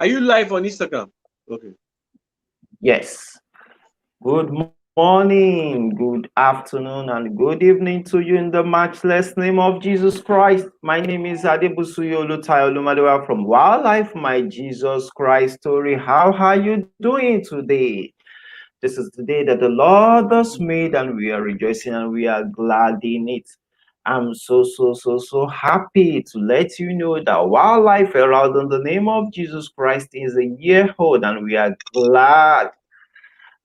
Are you live on Instagram? Okay. Yes. Good morning, good afternoon, and good evening to you in the matchless name of Jesus Christ. My name is Adebusuyi Olutayo from Wildlife, My Jesus Christ Story. How are you doing today? This is the day that the Lord has made, and we are rejoicing and we are glad in it. I'm so happy to let you know that Wildlife Herald in the name of Jesus Christ is a year old, and we are glad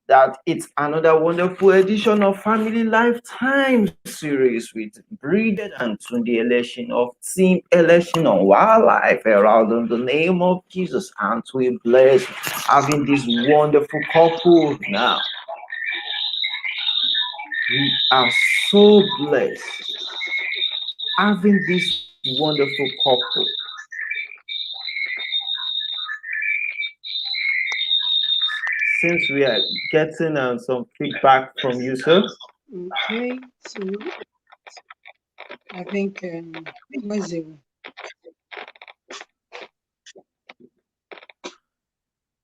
that it's another wonderful edition of Family Lifetime series with Breeded and Tunde election of Team Election on Wildlife Herald in the name of Jesus. And we bless having this wonderful couple now. We are so blessed having this wonderful couple. Since we are getting some feedback from you, sir. Okay, so I think where's it?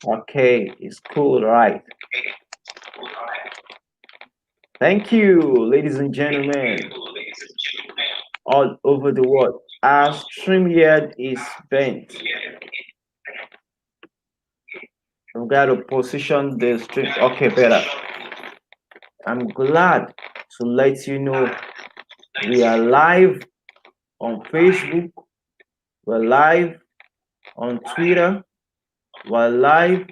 Okay, it's cool, right? Thank you, ladies and gentlemen, all over the world. Our StreamYard is bent. I've got to position the stream. Okay, better. I'm glad to let you know we are live on Facebook, we're live on Twitter, we're live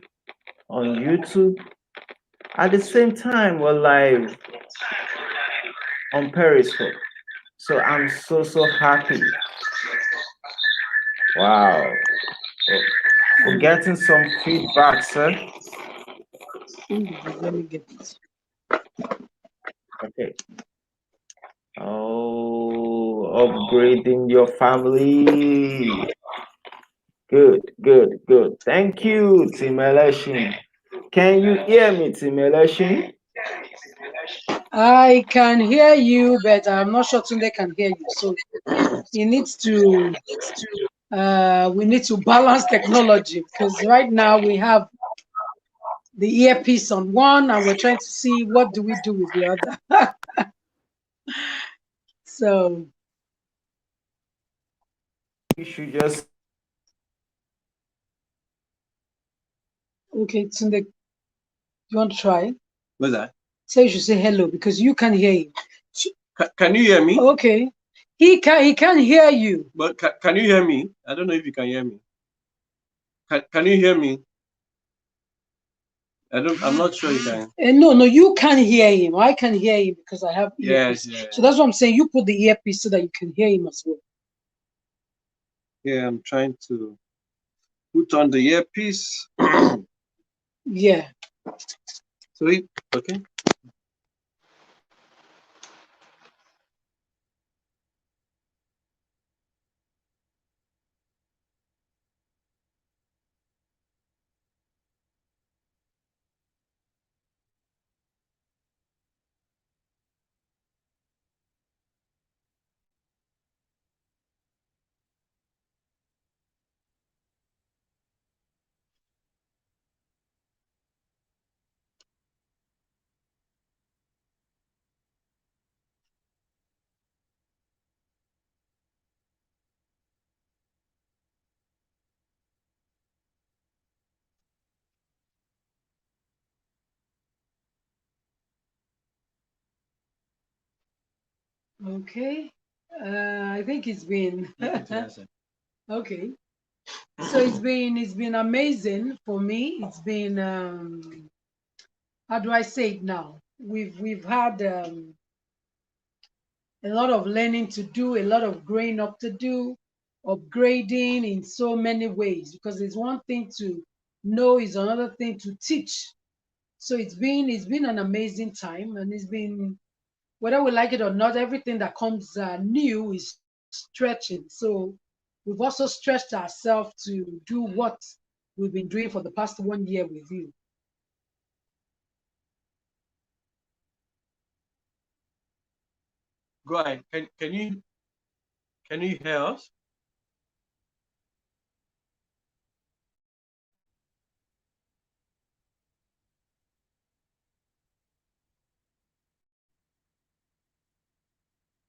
on YouTube. At the same time, we're live on Periscope. So I'm so happy. Wow. We're getting some feedback, sir. Let me get it. Okay. Oh, upgrading your family. Good. Thank you, Team Election. Can you hear me, Team Election? I can hear you, but I'm not sure Tunde can hear you. So he needs to we need to balance technology, because right now we have the earpiece on one and we're trying to see what do we do with the other. So You should just okay, Tunde, you want to try? What's that? So you should say hello because you can hear him. Can you hear me? Okay. He can hear you. But can you hear me? I don't know if you can hear me. Can you hear me? I'm not sure you can. No, you can hear him. I can hear him because I have earpiece. Yes. So that's what I'm saying. You put the earpiece so that you can hear him as well. Yeah, I'm trying to put on the earpiece. Yeah. So okay. Okay. I think it's been okay. So it's been amazing for me. It's been how do I say it now? We've had a lot of learning to do, a lot of growing up to do, upgrading in so many ways, because it's one thing to know, is another thing to teach. So it's been an amazing time, and it's been, whether we like it or not, everything that comes new is stretching. So we've also stretched ourselves to do what we've been doing for the past 1 year with you. Go ahead. Can you hear us?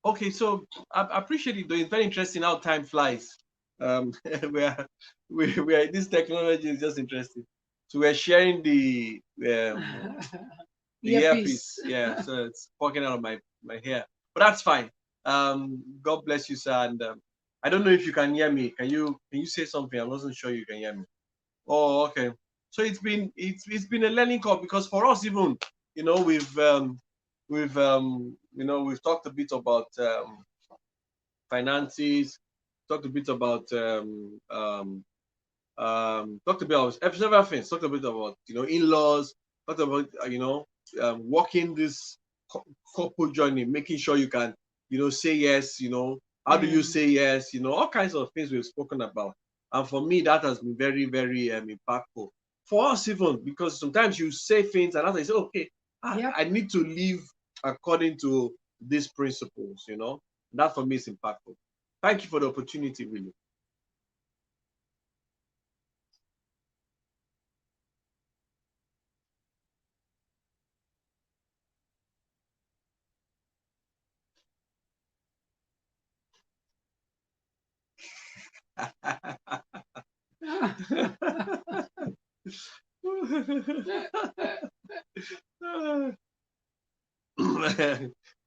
Okay, so I appreciate it though. It's very interesting how time flies. we are this technology is just interesting. So we're sharing the earpiece. Yeah, so it's poking out of my hair, but that's fine. God bless you, sir. And I don't know if you can hear me. Can you say something? I wasn't sure you can hear me. Oh, okay. So it's been a learning curve, because for us, even, you know, we've talked a bit about finances, talked a bit about talked about several things, talked a bit about, you know, in-laws, talked about walking this couple journey, making sure you can, you know, say yes, you know, how do you say yes, you know, all kinds of things we've spoken about. And for me, that has been very, very impactful for us, even because sometimes you say things and after you say, okay, I need to live according to these principles, you know. That for me is impactful. Thank you for the opportunity, really.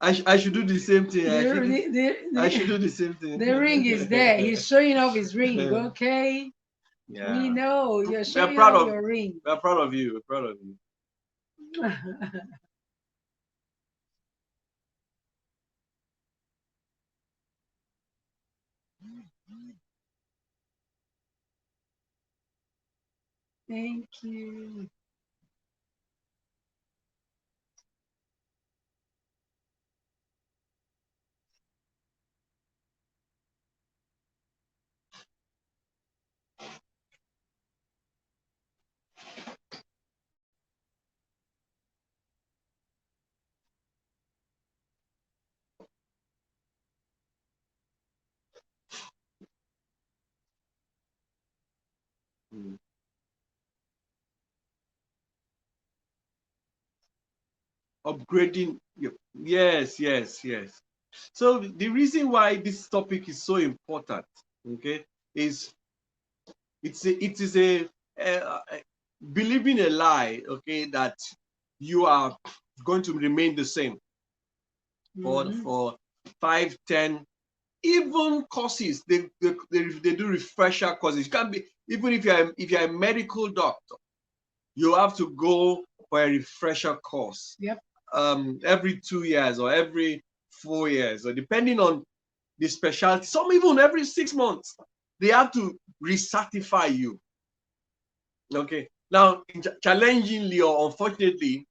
I should do the same thing. I should do the same thing. The ring is there. He's showing off his ring. Okay. Yeah. We know you're showing off your ring. We're proud of you. We're proud of you. Thank you. Mm. Upgrading. Yes, yes, yes. So the reason why this topic is so important, okay, is it is a believing a lie, okay, that you are going to remain the same for 5, 10, even courses. They do refresher courses. You can't be, even if you're a medical doctor, you have to go for a refresher course. Yep. Every 2 years or every 4 years, or depending on the specialty. Some even every 6 months, they have to recertify you. Okay. Now, challengingly or unfortunately,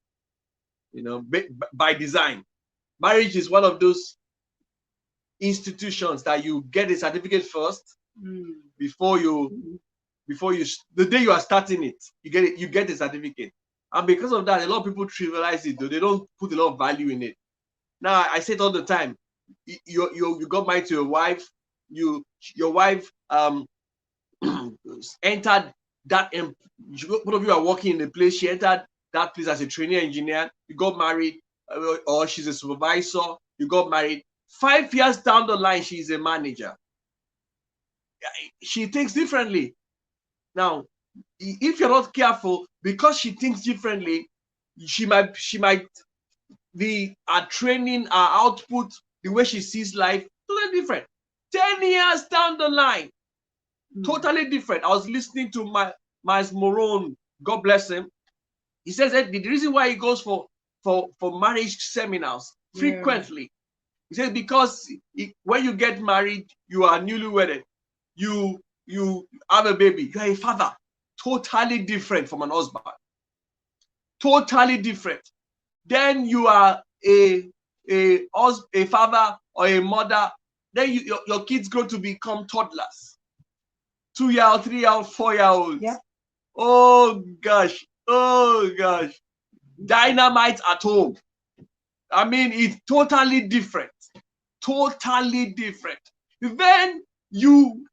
you know, by design, marriage is one of those institutions that you get a certificate first before you the day you are starting it, you get a certificate. And because of that, a lot of people trivialize it, though they don't put a lot of value in it. Now, I say it all the time. You got married to your wife. Your wife entered that. Both of you are working in a place. She entered that place as a trainee engineer. You got married, or she's a supervisor. You got married. 5 years down the line, she's a manager. She thinks differently. Now, if you're not careful, because she thinks differently, she might be her training, her output, the way she sees life, totally different. 10 years down the line, totally different. I was listening to Miles Morone, God bless him. He says that the reason why he goes for marriage seminars frequently, he says because when you get married, you are newlywed, you have a baby, you are a father, totally different from an husband, totally different. Then you are a father or a mother. Then your kids grow to become toddlers, 2-year-old, 3-year-old, 4-year-olds. Yep. Oh gosh, dynamite at home. I mean, it's totally different, totally different. Then you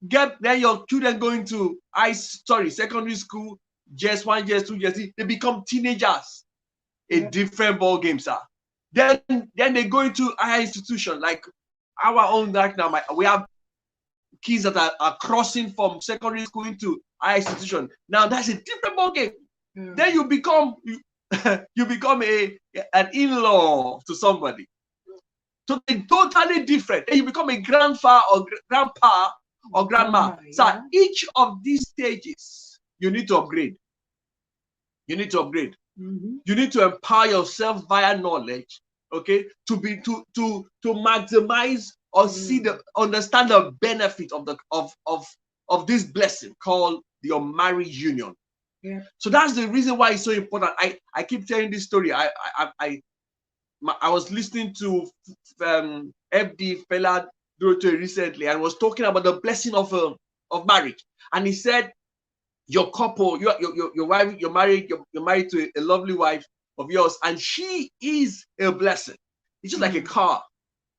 get your children going to secondary school, JS1, JS2, JS3, they become teenagers. A different ball game, sir. Then they go into higher institution, like our own right now. We have kids that are crossing from secondary school into higher institution. Now that's a different ballgame. Then you become you become an in-law to somebody. So they're totally different. Then you become a grandfather or grandpa or grandma. So each of these stages, you need to upgrade. You need to upgrade. You need to empower yourself via knowledge, okay, to maximize or understand the benefit of this blessing called your marriage union. Yeah. So that's the reason why it's so important. I keep telling this story. I was listening to FD Fela Durotoye recently and was talking about the blessing of marriage, and he said, your couple, your wife, you're married to a lovely wife of yours, and she is a blessing. It's just like a car.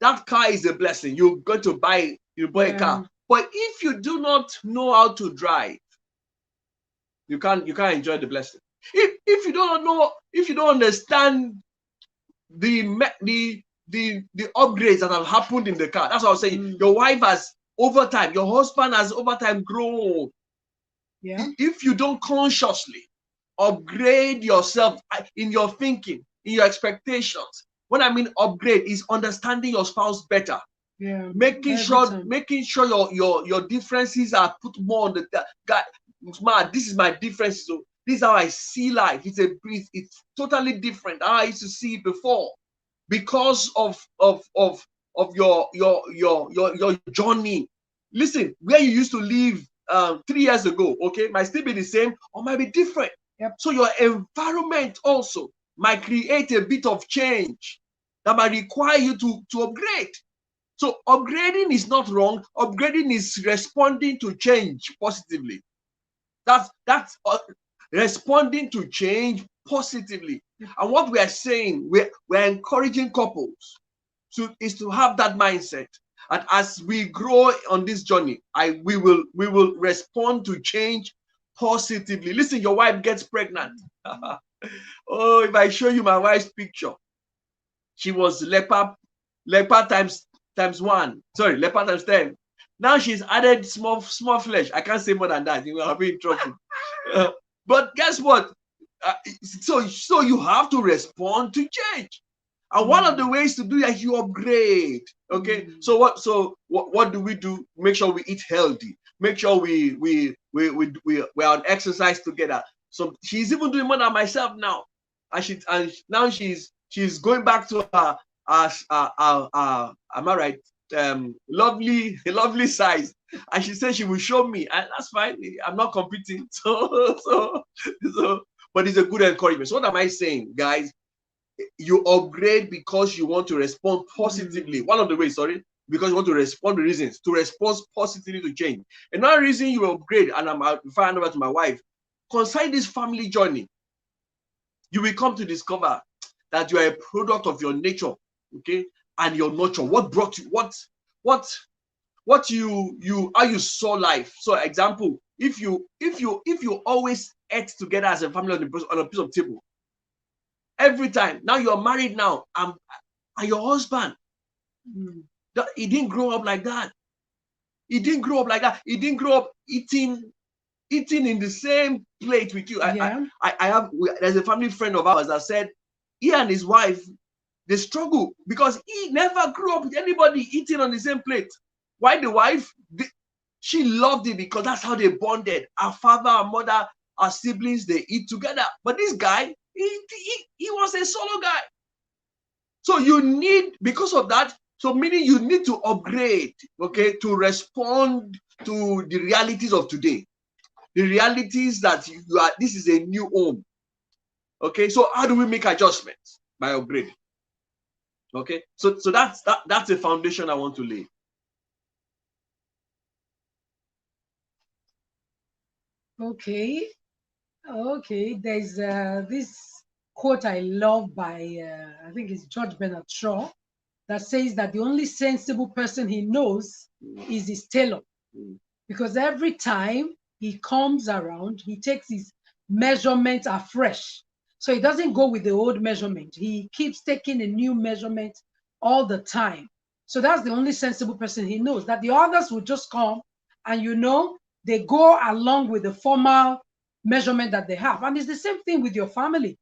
That car is a blessing. You're going to buy a car, but if you do not know how to drive, you can't enjoy the blessing. If you don't know, if you don't understand the upgrades that have happened in the car, that's what I was saying. Your wife has over time, your husband has over time grown. Yeah. If you don't consciously upgrade yourself in your thinking, in your expectations, what I mean upgrade is understanding your spouse better. Yeah. Making sure your differences are put more on the guy. Man, this is my difference. So this is how I see life. It's totally different how I used to see it before, because of your journey. Listen, where you used to live 3 years ago, okay, might still be the same or might be different. Yep. So your environment also might create a bit of change that might require you to upgrade. So upgrading is not wrong. Upgrading is responding to change positively. That's responding to change positively. And what we are saying, we're encouraging couples is to have that mindset. And as we grow on this journey, we will respond to change positively. Listen, your wife gets pregnant. Oh, if I show you my wife's picture, she was leper times 1. Sorry, leper times 10. Now she's added small flesh. I can't say more than that. You will be in trouble. But guess what? So you have to respond to change. And one of the ways to do that is you upgrade. Okay. So what do we do? Make sure we eat healthy. Make sure we're on exercise together. So she's even doing more than myself now. And now she's going back to her am I right? Lovely size. And she said she will show me, and that's fine. I'm not competing. So but it's a good encouragement. So what am I saying, guys? You upgrade because you want to respond positively. One of the ways, because you want to respond to reasons, to respond positively to change. Another reason you upgrade, and before I hand over to my wife, concerning this family journey, you will come to discover that you are a product of your nature, okay, and your nurture. What brought you, what you how you saw life. So, example, if you always ate together as a family on a piece of table, every time. Now you're married now, and your husband, he didn't grow up like that. He didn't grow up like that. He didn't grow up eating in the same plate with you. There's a family friend of ours that said he and his wife, they struggle because he never grew up with anybody eating on the same plate. Why the wife? She loved it because that's how they bonded. Our father, our mother, our siblings, they eat together. But this guy, he was a solo guy. So you need, because of that, so meaning you need to upgrade, okay, to respond to the realities of today. The realities that this is a new home. Okay, so how do we make adjustments? By upgrading. Okay, so that's a foundation I want to lay. Okay, there's this quote I love by I think it's George Bernard Shaw, that says that the only sensible person he knows is his tailor, because every time he comes around, he takes his measurements afresh. So he doesn't go with the old measurement. He keeps taking a new measurement all the time. So that's the only sensible person he knows. That the others will just come and they go along with the formal measurement that they have. And it's the same thing with your family.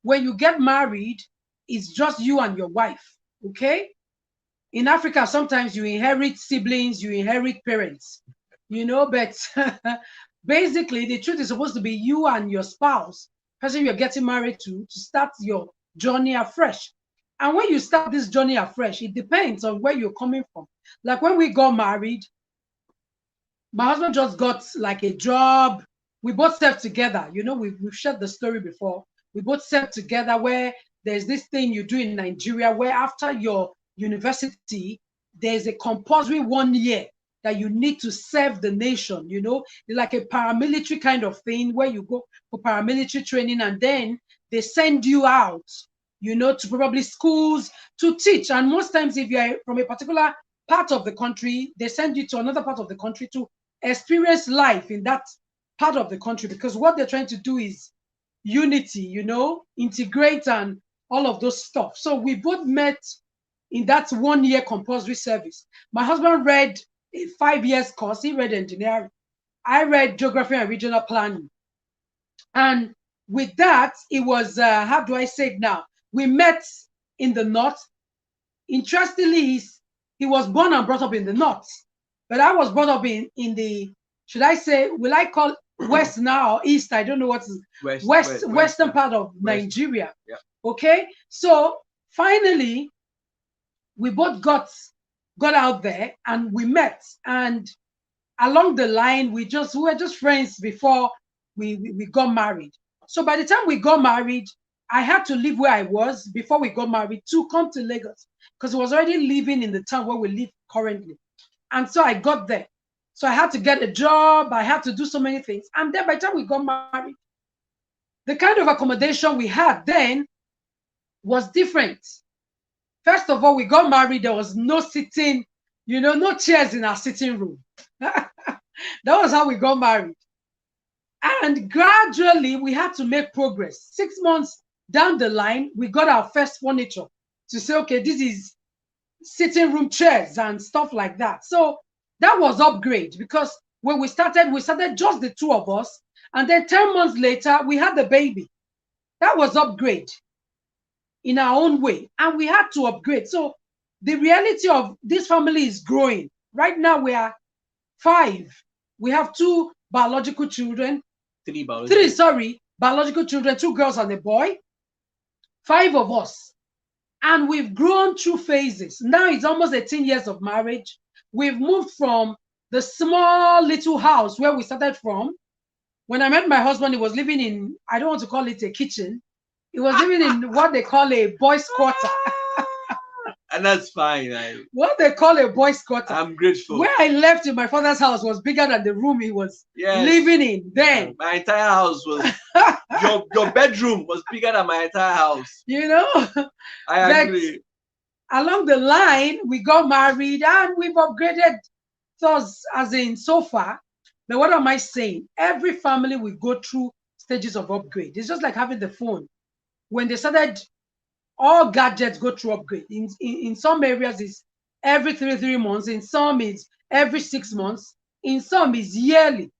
When you get married, it's just you and your wife, okay? In Africa, sometimes you inherit siblings, you inherit parents, but basically the truth is supposed to be you and your spouse, person you're getting married to start your journey afresh. And when you start this journey afresh, it depends on where you're coming from. Like when we got married, my husband just got like a job. We both served together. We've shared the story before. We both served together where there's this thing you do in Nigeria where after your university, there's a compulsory 1 year that you need to serve the nation, like a paramilitary kind of thing where you go for paramilitary training and then they send you out, to probably schools to teach. And most times if you're from a particular part of the country, they send you to another part of the country to experience life in that part of the country, because what they're trying to do is unity, integrate and all of those stuff. So we both met in that 1 year compulsory service. My husband read a 5 years course. He read engineering. I read geography and regional planning. And with that, it was, how do I say it now? We met in the north. Interestingly, he was born and brought up in the north, but I was brought up in the, should I say, will I call west now or east? I don't know what is western part of Nigeria. Yeah. Okay, so finally we both got out there and we met, and along the line we were just friends before we got married. So by the time we got married, I had to leave where I was before we got married to come to Lagos, because he was already living in the town where we live currently. And so I got there. So I had to get a job. I had to do so many things. And then by the time we got married, the kind of accommodation we had then was different. First of all, we got married. There was no sitting, no chairs in our sitting room. That was how we got married. And gradually, we had to make progress. 6 months down the line, we got our first furniture to say, okay, this is sitting room chairs and stuff like that. So that was upgrade, because when we started just the two of us. And then 10 months later, we had the baby. That was upgrade in our own way. And we had to upgrade. So the reality of this family is growing. Right now, we are 5. We have 2 biological children. 3 biological children, 2 girls and a boy. 5 of us. And we've grown through phases. Now it's almost 18 years of marriage. We've moved from the small little house where we started from. When I met my husband, he was living in, I don't want to call it a kitchen. He was living in what they call a boys' quarter. And that's fine. What they call a boys' quarter. I'm grateful. Where I left in my father's house was bigger than the room he was living in then. My entire house was, your bedroom was bigger than my entire house. I agree. Along the line, we got married and we've upgraded thus, as in so far. But what am I saying? Every family will go through stages of upgrade. It's just like having the phone. When they started, all gadgets go through upgrade. In some areas, it's every 3 months. In some, it's every 6 months. In some, it's yearly.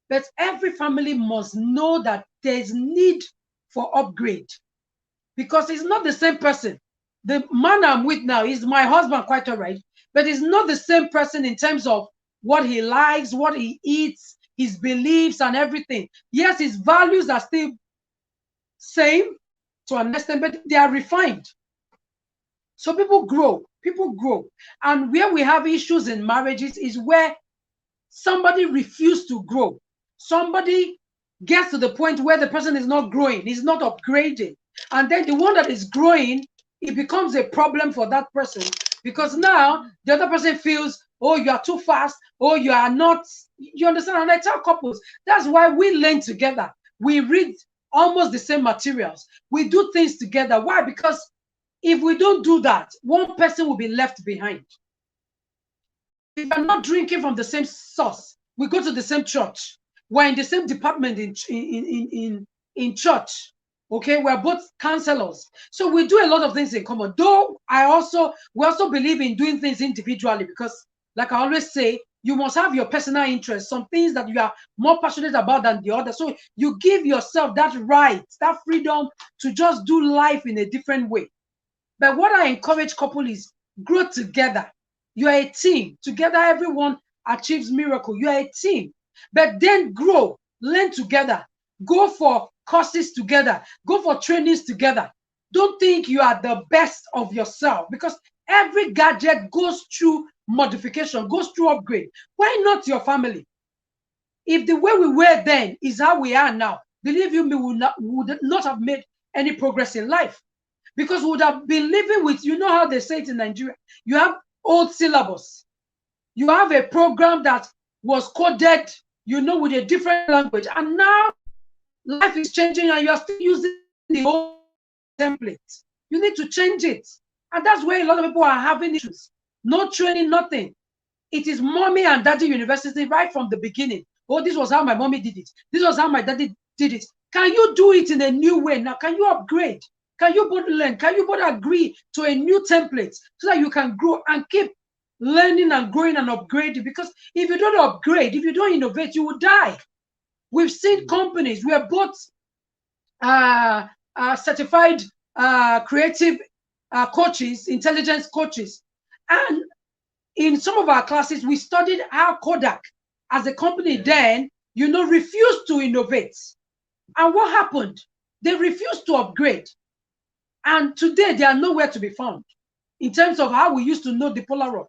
But every family must know that there's need for upgrade, because it's not the same person. The man I'm with now is my husband, quite all right, but he's not the same person in terms of what he likes, what he eats, his beliefs and everything. Yes, his values are still same to an extent, but they are refined. So people grow. And where we have issues in marriages is where somebody refuses to grow. Somebody gets to the point where the person is not growing, is not upgrading. And then the one that is growing, it becomes a problem for that person, because now the other person feels, oh, you are too fast, oh, you are not, you understand? And I tell couples, that's why we learn together. We read almost the same materials. We do things together. Why? Because if we don't do that, one person will be left behind. If we're not drinking from the same source, we go to the same church, we're in the same department in church, Okay, we're both counselors. So we do a lot of things in common. Though we also believe in doing things individually because, like I always say, you must have your personal interests, some things that you are more passionate about than the other. So you give yourself that right, that freedom to just do life in a different way. But what I encourage couple is grow together. You are a team. Together, everyone achieves miracle. You are a team. But then grow, learn together, go for courses together, go for trainings together. Don't think you are the best of yourself because every gadget goes through modification, goes through upgrade. Why not your family? If the way we were then is how we are now, believe you me, we would not have made any progress in life because we would have been living with, you know how they say it in Nigeria, you have old syllabus. You have a program that was coded, with a different language. And now life is changing and you're still using the old template. You need to change it. And that's where a lot of people are having issues. No training, nothing. It is mommy and daddy university right from the beginning. Oh, this was how my mommy did it. This was how my daddy did it. Can you do it in a new way now? Can you upgrade? Can you both learn? Can you both agree to a new template so that you can grow and keep learning and growing and upgrading? Because if you don't upgrade, if you don't innovate, you will die. We've seen companies, we are both certified creative coaches, intelligence coaches. And in some of our classes, we studied how Kodak, as a company then, refused to innovate. And what happened? They refused to upgrade. And today, they are nowhere to be found in terms of how we used to know the Polaroid.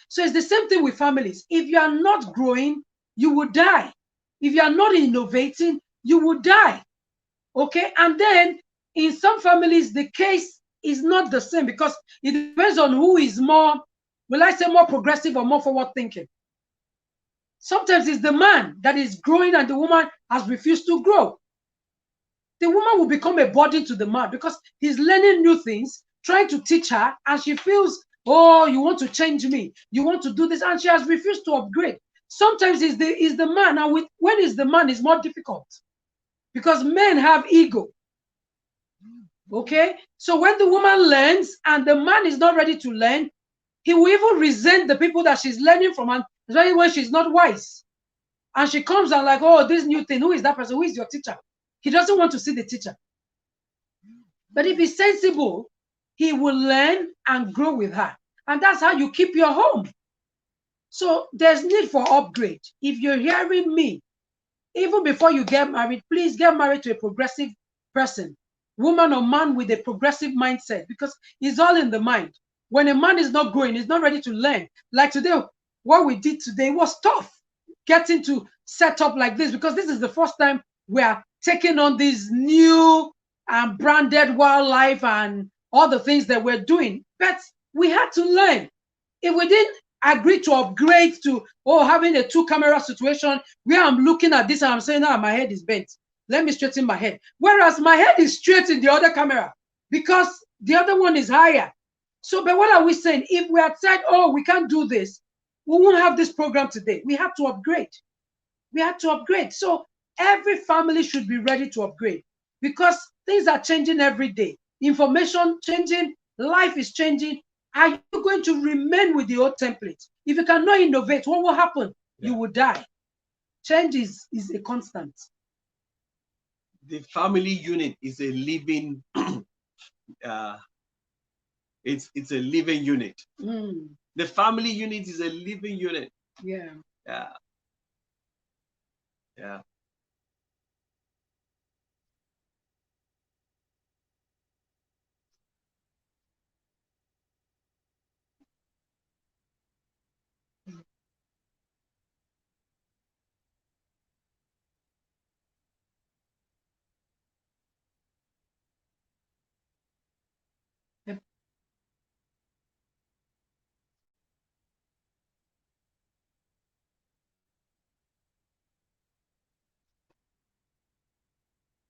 So it's the same thing with families. If you are not growing, you will die. If you are not innovating, you will die. Okay? And then in some families, the case is not the same because it depends on who is more, will I say more progressive or more forward thinking. Sometimes it's the man that is growing and the woman has refused to grow. The woman will become a burden to the man because he's learning new things, trying to teach her, and she feels, oh, you want to change me, you want to do this, and she has refused to upgrade. Sometimes it's the man, and when it's the man, it's more difficult because men have ego. Okay, so when the woman learns and the man is not ready to learn, he will even resent the people that she's learning from, and especially when she's not wise. And she comes and like, oh, this new thing, who is that person? Who is your teacher? He doesn't want to see the teacher. But if he's sensible, he will learn and grow with her. And that's how you keep your home. So there's need for upgrade. If you're hearing me, even before you get married, please get married to a progressive person, woman or man with a progressive mindset, because it's all in the mind. When a man is not growing, he's not ready to learn. Like today, what we did today was tough getting to set up like this because this is the first time we are taking on this new and branded wildlife and all the things that we're doing. But we had to learn. If we didn't agree to upgrade to having a two-camera situation where I'm looking at this and I'm saying, my head is bent. Let me straighten my head. Whereas my head is straight in the other camera because the other one is higher. So, but what are we saying? If we had said, we can't do this, we won't have this program today. We have to upgrade. We have to upgrade. So every family should be ready to upgrade because things are changing every day. Information changing, life is changing. Are you going to remain with the old template? If you cannot innovate, what will happen? Yeah. You will die. Change is a constant. The family unit is a living it's a living unit. The family unit is a living unit. Yeah. Yeah. Yeah. Yep.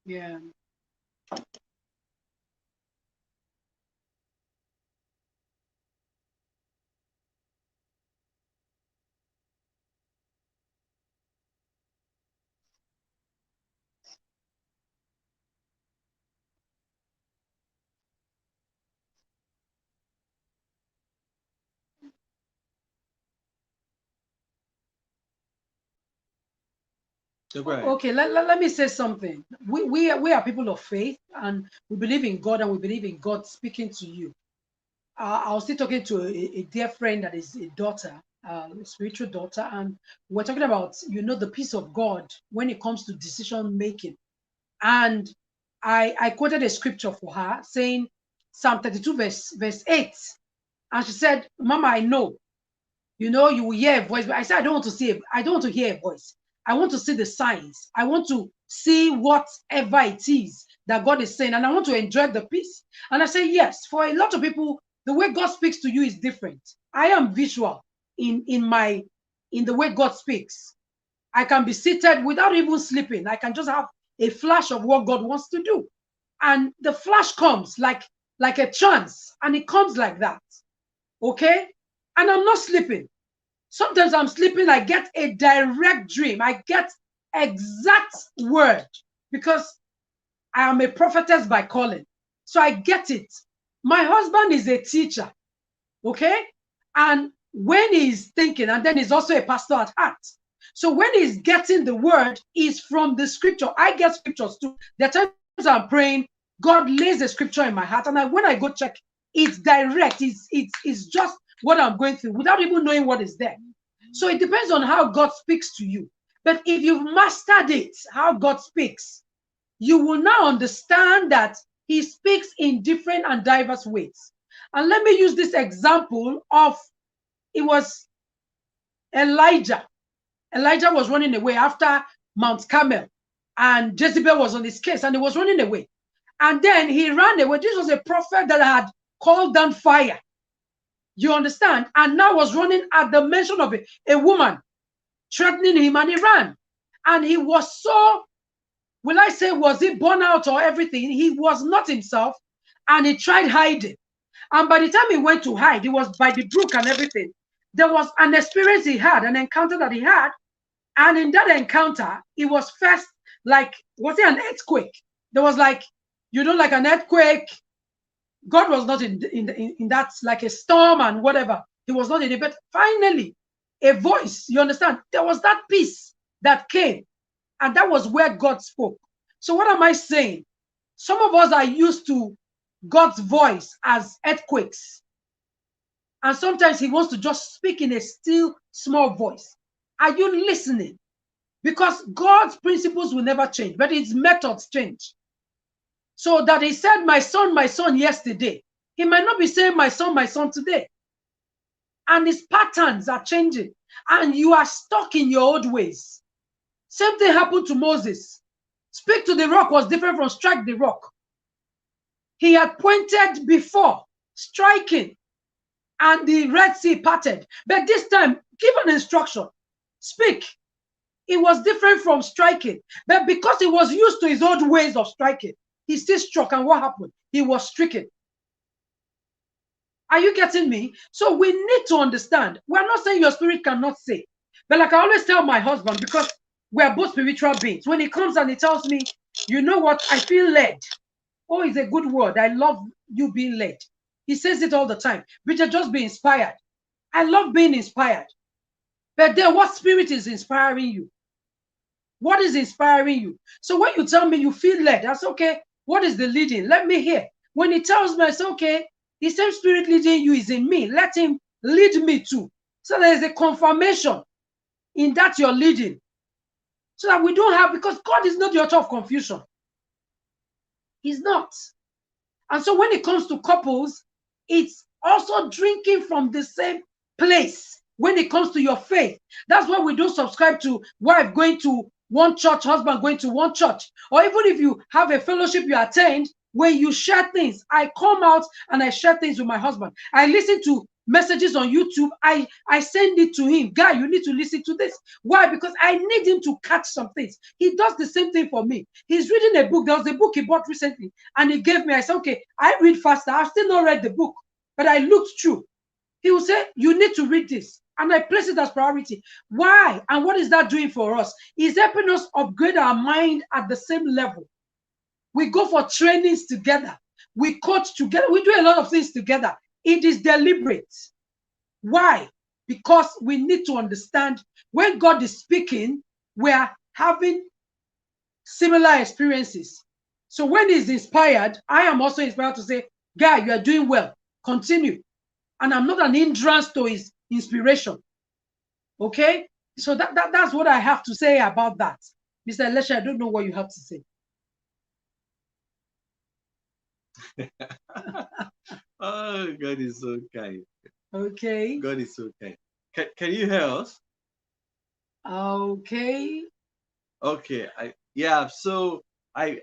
Yeah. Okay, let me say something. We are people of faith, and we believe in God, and we believe in God speaking to you. I was still talking to a dear friend that is a daughter, a spiritual daughter, and we're talking about, the peace of God when it comes to decision making. And I quoted a scripture for her saying Psalm 32 verse 8. And she said, Mama, I know, you will hear a voice. But I said, I don't want to hear a voice. I want to see the signs. I want to see whatever it is that God is saying. And I want to enjoy the peace. And I say, yes, for a lot of people, the way God speaks to you is different. I am visual in the way God speaks. I can be seated without even sleeping. I can just have a flash of what God wants to do. And the flash comes like a chance, and it comes like that. Okay? And I'm not sleeping. Sometimes I'm sleeping, I get a direct dream. I get exact word because I am a prophetess by calling. So I get it. My husband is a teacher. Okay? And when he's thinking, and then he's also a pastor at heart. So when he's getting the word, is from the scripture. I get scriptures too. There are times I'm praying, God lays the scripture in my heart, and when I go check, it's direct. It's just what I'm going through without even knowing what is there. So it depends on how God speaks to you. But if you've mastered it, how God speaks, you will now understand that he speaks in different and diverse ways. And let me use this example of, it was Elijah. Elijah was running away after Mount Carmel, and Jezebel was on his case, and he was running away. And then he ran away. This was a prophet that had called down fire. You understand? And now was running at the mention of a woman threatening him, and he ran. And he was so, will I say, was he born out or everything? He was not himself, and he tried hiding. And by the time he went to hide, he was by the brook and everything. There was an experience he had, an encounter that he had. And in that encounter, it was first like, was it an earthquake? There was like, like an earthquake. God was not in that, like a storm and whatever. He was not in it. But finally, a voice, you understand? There was that peace that came. And that was where God spoke. So what am I saying? Some of us are used to God's voice as earthquakes. And sometimes he wants to just speak in a still, small voice. Are you listening? Because God's principles will never change, but his methods change. So that he said, my son, yesterday. He might not be saying, my son, today. And his patterns are changing. And you are stuck in your old ways. Same thing happened to Moses. Speak to the rock was different from strike the rock. He had pointed before, striking, and the Red Sea parted. But this time, give an instruction. Speak. It was different from striking. But because he was used to his old ways of striking, he still struck. And what happened? He was stricken. Are you getting me? So we need to understand. We're not saying your spirit cannot say. But like I always tell my husband, because we're both spiritual beings, when he comes and he tells me, you know what, I feel led. Oh, it's a good word. I love you being led. He says it all the time. Bridget, just be inspired. I love being inspired. But then what spirit is inspiring you? What is inspiring you? So when you tell me you feel led, that's okay. What is the leading? Let me hear. When he tells me, it's okay. The same spirit leading you is in me. Let him lead me too. So there is a confirmation in that you're leading. So that we don't have, because God is not the author of confusion. He's not. And so when it comes to couples, it's also drinking from the same place. When it comes to your faith, that's why we don't subscribe to wife going to one church, husband going to one church. Or even if you have a fellowship you attend, where you share things. I come out and I share things with my husband. I listen to messages on YouTube. I send it to him. Guy, you need to listen to this. Why? Because I need him to catch some things. He does the same thing for me. He's reading a book. There was a book he bought recently and he gave me. I said, okay, I read faster. I've still not read the book, but I looked through. He will say, you need to read this. And I place it as priority. Why? And what is that doing for us? It's helping us upgrade our mind at the same level. We go for trainings together. We coach together. We do a lot of things together. It is deliberate. Why? Because we need to understand when God is speaking, we are having similar experiences. So when he's inspired, I am also inspired to say, guy, you are doing well. Continue. And I'm not an hindrance to his inspiration. Okay? So that's what I have to say about that. Mr. Elisha, I don't know what you have to say. Oh, God is so kind. Okay. God is so kind. Can you hear us? Okay. Okay. So I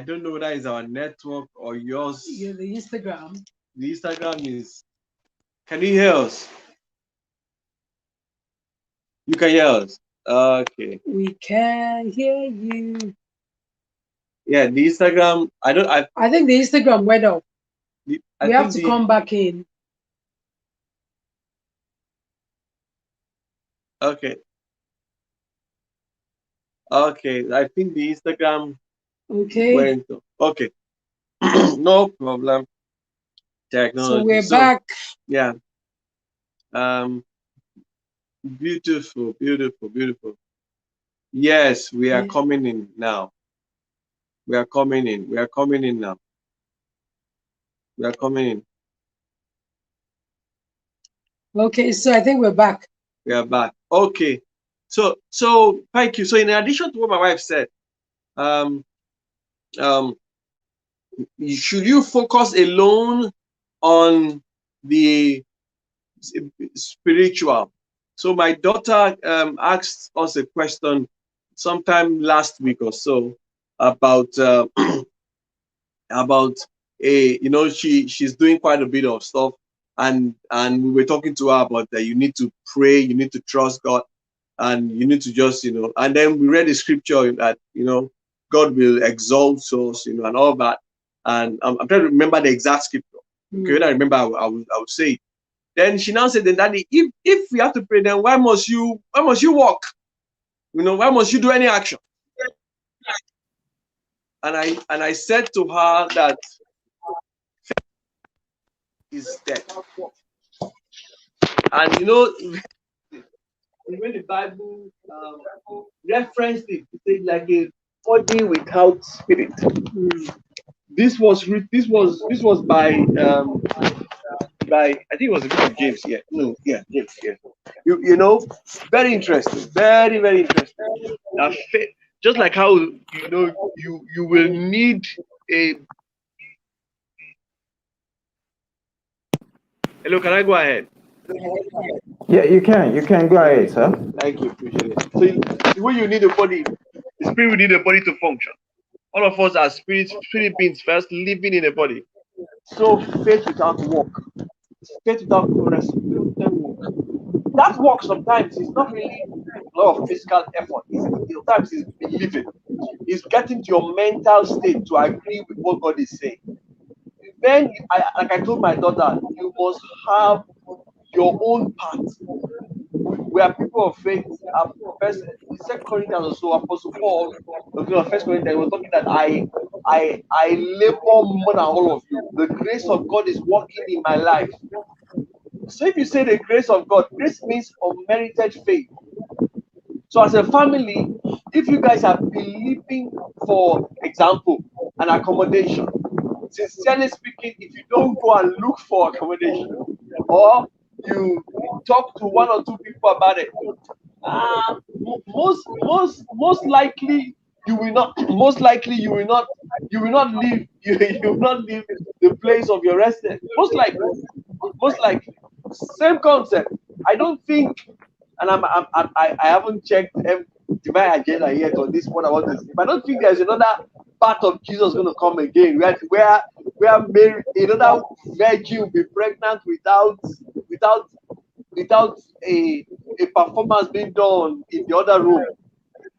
don't know whether it's our network or yours. Yeah, the Instagram. The Instagram is. Can you hear us? You can hear us. Okay. We can hear you. Yeah, the Instagram. I think the Instagram went off. We have to come back in. Okay. Okay. I think the Instagram went off. Okay. No problem. Technology. So we're back. Yeah. Beautiful, beautiful, beautiful. Yes, we are coming in now. We are coming in. We are coming in now. We are coming in. Okay, so I think we're back. We are back. Okay. So thank you. So in addition to what my wife said, should you focus alone on the spiritual? So my daughter asked us a question sometime last week or so about she's doing quite a bit of stuff, and we were talking to her about that you need to pray, you need to trust God, and you need to just and then we read the scripture that God will exalt us, and all that. And I'm trying to remember the exact scripture. Okay, when I remember, I would say it. Then she now said, then Daddy, if we have to pray, then why must you walk? Why must you do any action? And I said to her that is dead. And when the Bible referenced it, it said like a body without spirit. This was by I think it was the book of James. Yeah, no, yeah, James. Yeah, very interesting, very very interesting. Now, faith, just like how you will need a. Hello, can I go ahead? Yeah, you can go ahead, sir. Thank you, appreciate it. So the way you need a body, the spirit will need a body to function. All of us are spirit beings first, living in a body. So faith without work, faith without progress, that work sometimes is not really a lot of physical effort. Sometimes it's believing. It's getting to your mental state to agree with what God is saying. Then, like I told my daughter, you must have your own part. We are people of faith. First, Second Corinthians or so, Apostle Paul, First Corinthians, was talking that I labor more than all of you. The grace of God is working in my life. So if you say the grace of God, grace means unmerited faith. So as a family, if you guys are believing, for example, an accommodation, sincerely speaking, if you don't go and look for accommodation, or you talk to one or two people about it, most likely you will not. Most likely you will not. You will not leave. You will not leave the place of your residence. Most likely. Same concept. I don't think, and I haven't checked my agenda yet on this one. I want to see, but I don't think there's another part of Jesus going to come again where Mary, another virgin, will be pregnant without a performance being done in the other room.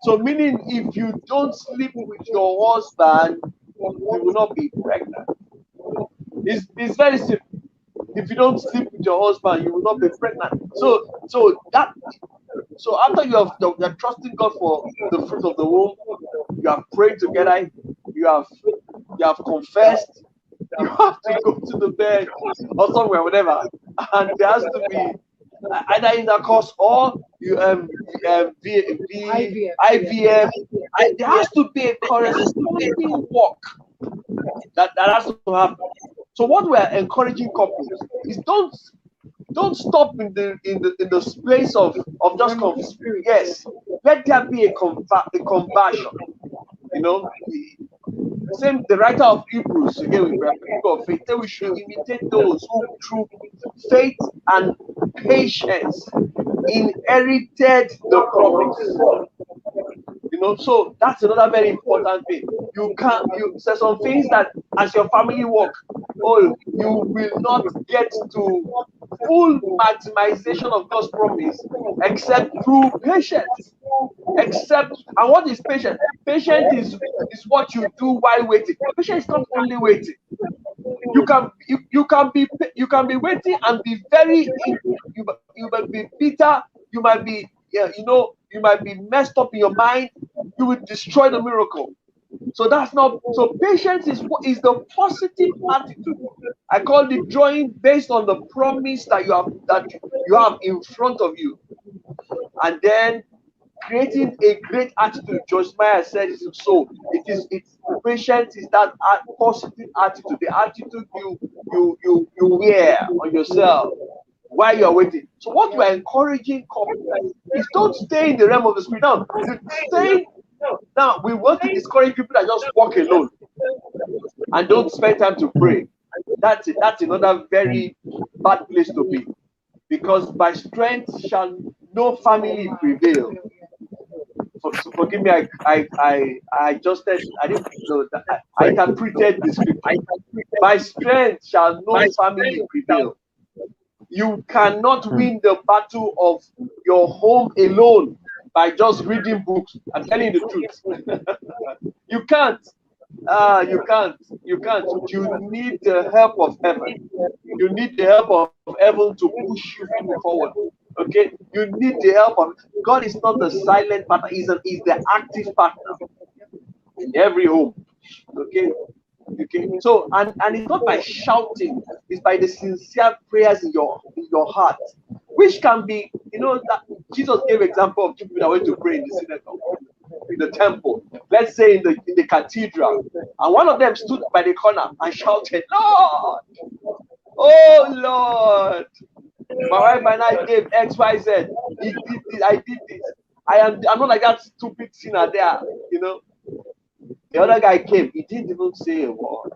So meaning, if you don't sleep with your husband, you will not be pregnant. It's very simple. If you don't sleep with your husband, you will not be pregnant. So after you're trusting God for the fruit of the womb, you have prayed together, you have confessed, you have to go to the bed or somewhere, whatever, and there has to be either intercourse or IVF. There has to be a corresponding work that has to happen. So what we're encouraging couples is don't stop in the space of just yes, let there be a conversion. You know, the writer of Hebrews, again, we are people of faith, we should imitate those who through faith and patience inherited the promise. You know, so that's another very important thing. You say some things that as your family work, you will not get to full maximization of God's promise except through patience. And what is patience? Patience is what you do while waiting. Patience is not only waiting. You can be waiting and be very you might be bitter, you might be you might be messed up in your mind, you will destroy the miracle. So that's not so. Patience is the positive attitude. I call it drawing based on the promise that you have in front of you, and then creating a great attitude. Jeremiah said so. It's patience is that positive attitude, the attitude you wear on yourself while you're waiting. So what we're encouraging couples is don't stay in the realm of the spirit. Now we want to discourage people that just walk alone and don't spend time to pray. That's another very bad place to be, because by strength shall no family prevail. Forgive me, I adjusted. I didn't know that I interpreted the scripture. By strength shall no family prevail. You cannot win the battle of your home alone by just reading books. I'm telling you the truth. You can't. You can't. You need the help of heaven. You need the help of heaven to push you forward. Okay, you need the help of God. Is not the silent partner; he's the active partner in every home. Okay. So and it's not by shouting; it's by the sincere prayers in your heart, which can be, that Jesus gave example of two people that went to pray in the synagogue, in the temple. Let's say in the cathedral, and one of them stood by the corner and shouted, "Lord, oh Lord, my wife and I gave X, Y, Z. He did this, I did this. I'm not like that stupid sinner there, The other guy came, he didn't even say a word.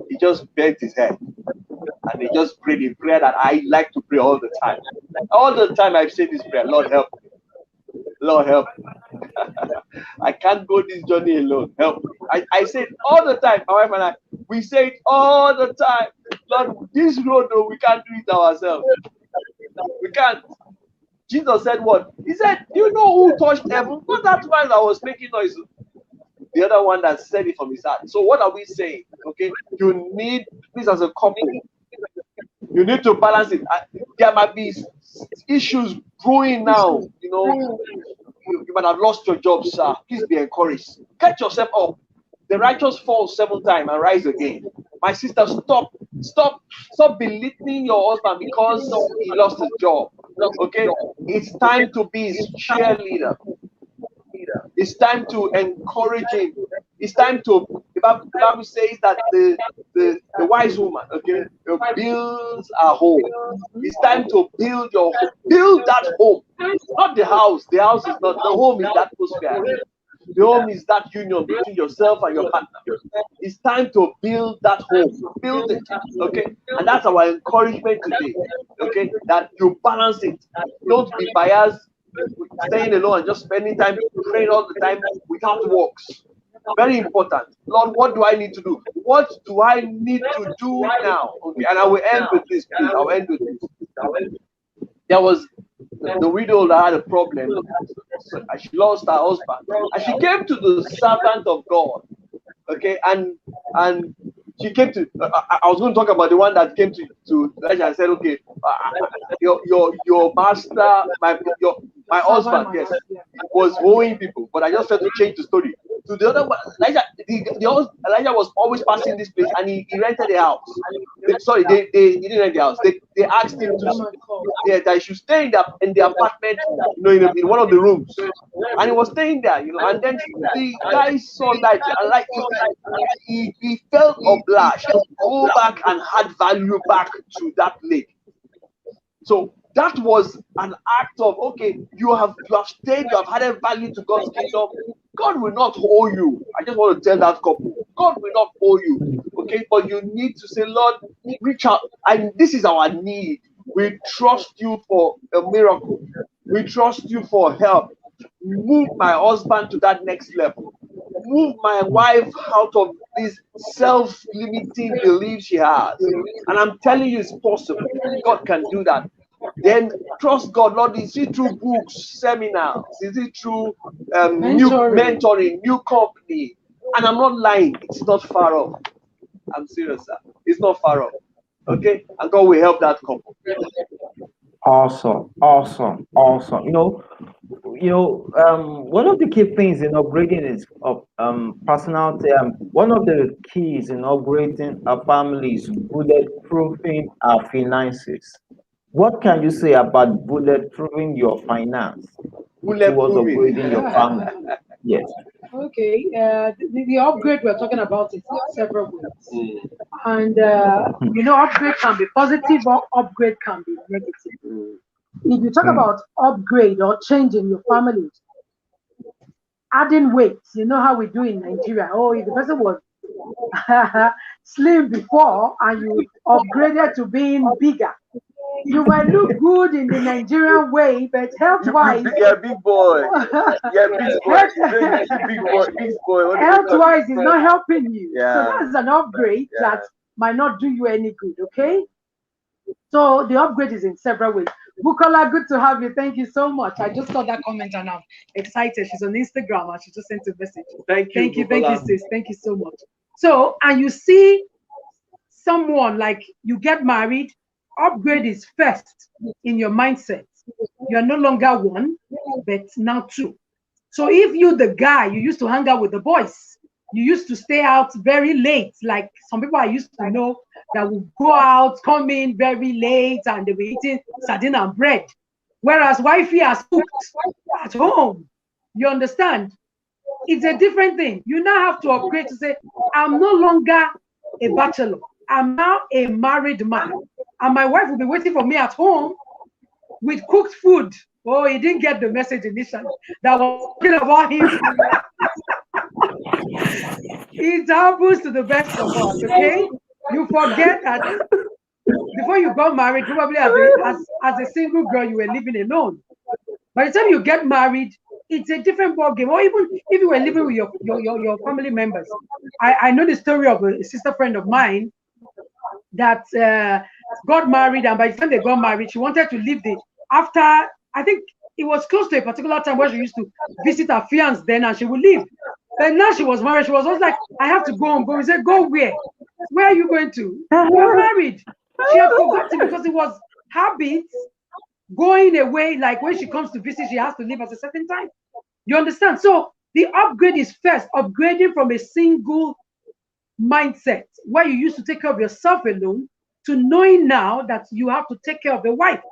He just bent his head and he just prayed a prayer that I like to pray all the time. All the time I say this prayer, Lord help me. Lord help me. I can't go this journey alone. Help me. I say it all the time. My wife and I, we say it all the time. Lord, this road, though, we can't do it ourselves. We can't. Jesus said what? He said, do you know who touched heaven? Not that man that was making noise. The other one that said it from his heart. So what are we saying? Okay, you need this as a couple. You need to balance it. There might be issues brewing now. You might have lost your job, sir. Please be encouraged. Get yourself up. The righteous falls 7 times and rise again. My sister, stop belittling your husband because he lost his job. Okay, it's time to be his cheerleader. It's time to encourage him. It's time to. The Bible says that the wise woman, okay, builds a home. It's time to build your home. Build that home, not the house. The house is not. The home is the atmosphere. The home is that union between yourself and your partner. It's time to build that home. Build it, okay? And that's our encouragement today, okay? That you balance it. Don't be biased, staying alone and just spending time praying all the time without works. Very important. Lord, what do I need to do? What do I need to do now? Okay, and I will end with this, please. I'll end with this. There was the widow that had a problem, and she lost her husband, and she came to the servant of God, okay, and she came to. I was going to talk about the one that came to Elijah and said, okay, your master, my husband, yes, was owing people, but I just tried to change the story to the other one. Elijah, Elijah was always passing this place, and he rented a house. Sorry, he didn't rent the house. They asked him to that he should stay in the apartment, in one of the rooms, and he was staying there, And then the guy saw light, and like he felt obliged to go back and add value back to that lake. So that was an act of, okay, you have stayed, you have added value to God's kingdom. God will not owe you. I just want to tell that couple, God will not owe you, okay? But you need to say, Lord, reach out, and this is our need. We trust you for a miracle. We trust you for help. Move my husband to that next level. Move my wife out of this self-limiting belief she has. And I'm telling you, it's possible. God can do that. Then trust God. Lord, is it through books, seminars? Is it through new mentoring, new company? And I'm not lying. It's not far off. I'm serious, sir. It's not far off. Okay? And God will help that couple. Awesome. One of the key things in upgrading is personality. One of the keys in upgrading a family is bulletproofing our finances. What can you say about bulletproofing your finance towards upgrading your family? Yes. Okay. The upgrade we're talking about is several ways, and upgrade can be positive or upgrade can be negative. If you talk about upgrade or change in your family, adding weight, you know how we do in Nigeria. Oh, if the person was slim before and you upgraded to being bigger, you might look good in the Nigerian way, but health-wise, you're a big boy. You're a big boy. Big boy. Health-wise, is not helping you. Yeah. So that's an upgrade that might not do you any good. Okay. So the upgrade is in several ways. Bukola, good to have you. Thank you so much. I just saw that comment and I'm excited. She's on Instagram and she just sent a message. Thank you, sis. Thank you so much. So, and you see someone like you get married, upgrade is first in your mindset. You're no longer one, but now two. So if you, the guy, you used to hang out with the boys, you used to stay out very late, like some people I used to know that would go out, come in very late, and they were eating sardine and bread. Whereas wifey has cooked at home. You understand? It's a different thing. You now have to upgrade to say, I'm no longer a bachelor. I'm now a married man. And my wife will be waiting for me at home with cooked food. Oh, he didn't get the message initially that was talking about him. It happens to the best of us, okay? You forget that before you got married, probably as a single girl, you were living alone. By the time you get married, it's a different ball game. Or even if you were living with your family members. I know the story of a sister friend of mine that got married, and by the time they got married, she wanted to leave after, I think it was close to a particular time where she used to visit her fiance then, and she would leave. But now she was married, she was always like, I have to go home. We said, go where? Where are you going to? You're married. She had forgotten because it was habits going away. Like when she comes to visit, she has to leave at a certain time. You understand? So the upgrade is first, upgrading from a single mindset where you used to take care of yourself alone to knowing now that you have to take care of a wife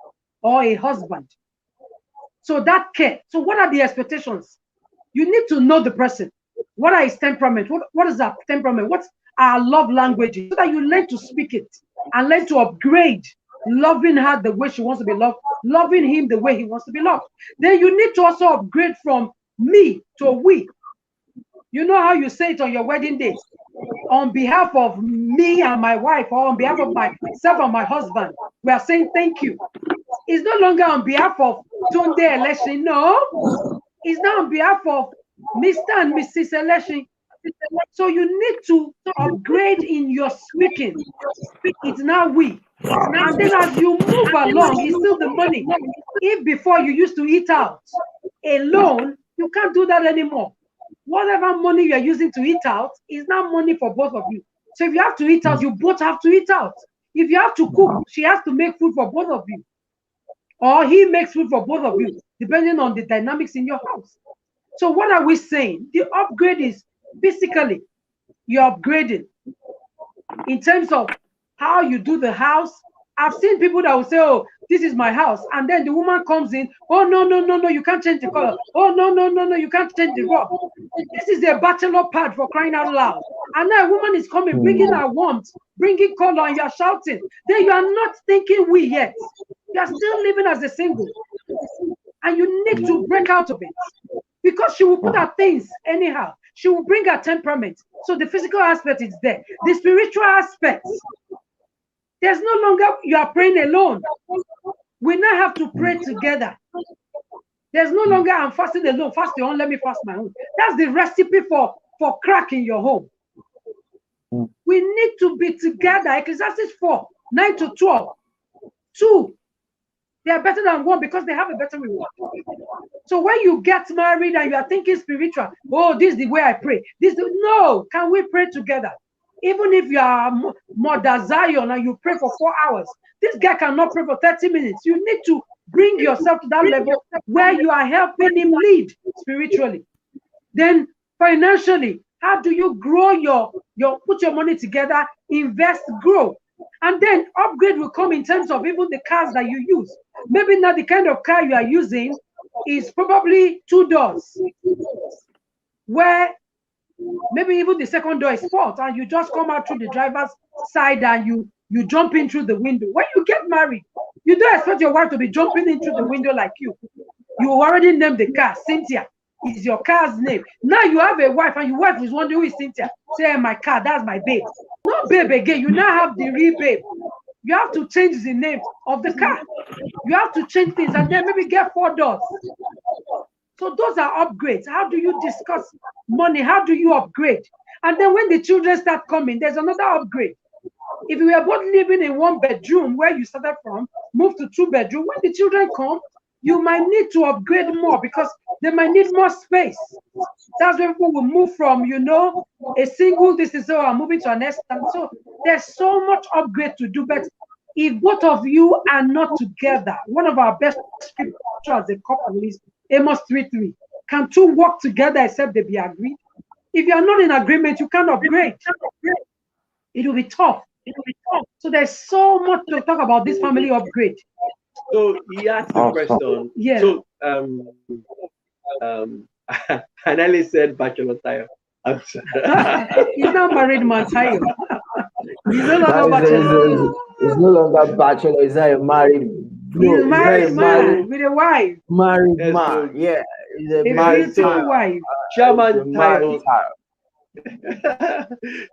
or a husband. So that care. So what are the expectations? You need to know the person. What are his temperament? What is our temperament? What's our love language? So that you learn to speak it and learn to upgrade, loving her the way she wants to be loved, loving him the way he wants to be loved. Then you need to also upgrade from me to we. You know how you say it on your wedding day? On behalf of me and my wife, or on behalf of myself and my husband, we are saying thank you. It's no longer on behalf of Tunde Election. No, it's now on behalf of Mr. and Mrs. Election. So you need to upgrade in your speaking. It's now we. And then as you move along, it's still the money. If before you used to eat out alone, you can't do that anymore. Whatever money you're using to eat out is now money for both of you. So if you have to eat out, you both have to eat out. If you have to cook, she has to make food for both of you. Or he makes food for both of you, depending on the dynamics in your house. So what are we saying? The upgrade is physically. you're upgrading in terms of how you do the house. I've seen people that will say, oh, this is my house. And then the woman comes in, oh, no, you can't change the color. Oh, no, you can't change the rug. This is a bachelor pad, for crying out loud. And now a woman is coming, bringing her warmth, bringing color, and you're shouting. Then you are not thinking we yet. You are still living as a single. And you need to break out of it. Because she will put her things anyhow. She will bring her temperament. So the physical aspect is there. The spiritual aspect, there's no longer you are praying alone. We now have to pray together. There's no longer I'm fasting alone. Fast your own, let me fast my own. That's the recipe for crack in your home. We need to be together. Ecclesiastes 4, 9 to 12. 2, they are better than 1 because they have a better reward. So when you get married and you are thinking spiritual, oh, this is the way I pray. No, can we pray together? Even if you are Mother Zion and you pray for 4 hours, this guy cannot pray for 30 minutes. You need to bring yourself to that level where you are helping him lead spiritually. Then financially, how do you grow your put your money together, invest, grow? And then upgrade will come in terms of even the cars that you use. Maybe not the kind of car you are using is probably 2 doors, where maybe even the second door is fault, and you just come out through the driver's side and you jump in through the window. When you get married, you don't expect your wife to be jumping into the window like you. You already named the car. Cynthia is your car's name. Now you have a wife, and your wife is wondering who is Cynthia. Say, my car, that's my babe. Not babe again. You now have the real babe. You have to change the name of the car. You have to change things, and then maybe get 4 doors. So those are upgrades. How do you discuss money? How do you upgrade? And then when the children start coming, there's another upgrade. If you were both living in 1 bedroom where you started from, move to 2 bedroom, when the children come, you might need to upgrade more because they might need more space. That's when people will move from, a single, this is, I'm moving to an extent. So there's so much upgrade to do. But if both of you are not together, one of our best scriptures as a couple is Amos 3:3. Can 2 work together except they be agreed? If you are not in agreement, you can't upgrade. It will be tough. So there's so much to talk about this family upgrade. So he asked the question. Yeah. So Anali said bachelor tayo. He's not married man tayo. He's no longer bachelor. He's no longer bachelor. He's not a married. He's married man with a wife. Married man. Yeah. He's a married wife. Chairman Tayo.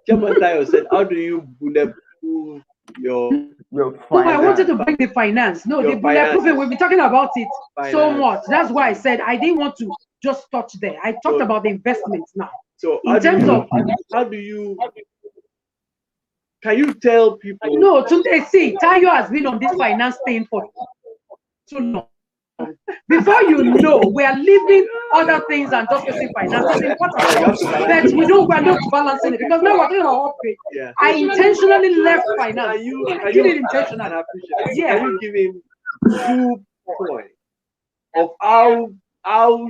Chairman Tayo said, how do you bulletproof your I wanted to bring the finance. No, the bulletproofing, we've been talking about it so much. That's why I said I didn't want to just touch there. I talked about the investments now. So in terms of how do you can you tell people? No, today see, Tayo has been on this finance thing for too long. Before you know, we are leaving other things and just using finance. It's important, but we're not balancing it because now we're talking about upgrade. Yeah. I intentionally left finance. I did it intentionally. Yeah. Can you give him 2 points of how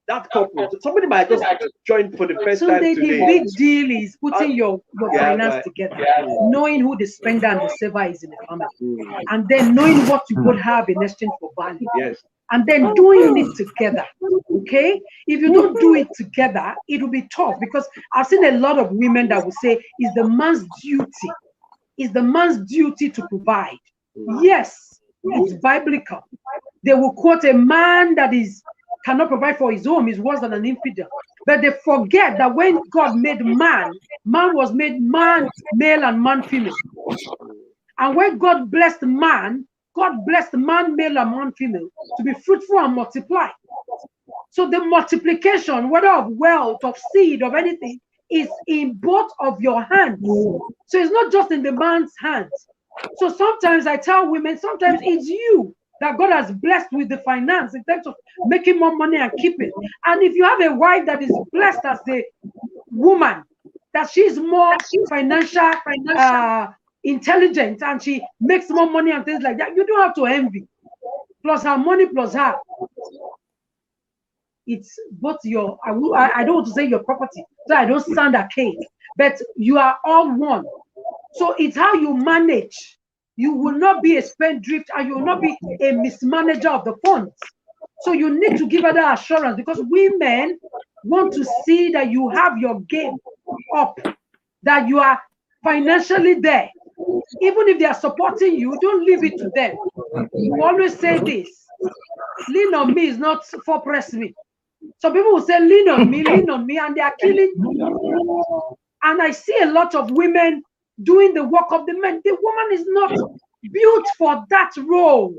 that couple, somebody might just join for the first time today. The big deal is putting your finance together, knowing who the spender and the saver is in the family, and then knowing what you could have in exchange for value. Yes. And then doing it together. Okay? If you don't do it together, it will be tough because I've seen a lot of women that will say it's the man's duty. It's the man's duty to provide. Yes, it's biblical. They will quote a man that cannot provide for his home is worse than an infidel. But they forget that when God made man was made man male and man female. And when God blessed man male and man female to be fruitful and multiply. So the multiplication, whether of wealth, of seed, of anything, is in both of your hands. So it's not just in the man's hands. So sometimes I tell women, sometimes it's you that God has blessed with the finance in terms of making more money and keeping. And if you have a wife that is blessed as the woman, that she's more financial intelligent and she makes more money and things like that, you don't have to envy. Plus her money, plus her. it's both your, I don't want to say your property, so I don't sound archaic, but you are all one. So it's how you manage. You will not be a spendthrift and you will not be a mismanager of the funds. So you need to give her that assurance, because women want to see that you have your game up, that you are financially there. Even if they are supporting you, don't leave it to them. You always say this: lean on me is not for press me. So people will say, lean on me, and they are killing you. And I see a lot of women doing the work of the men. The woman is not built for that role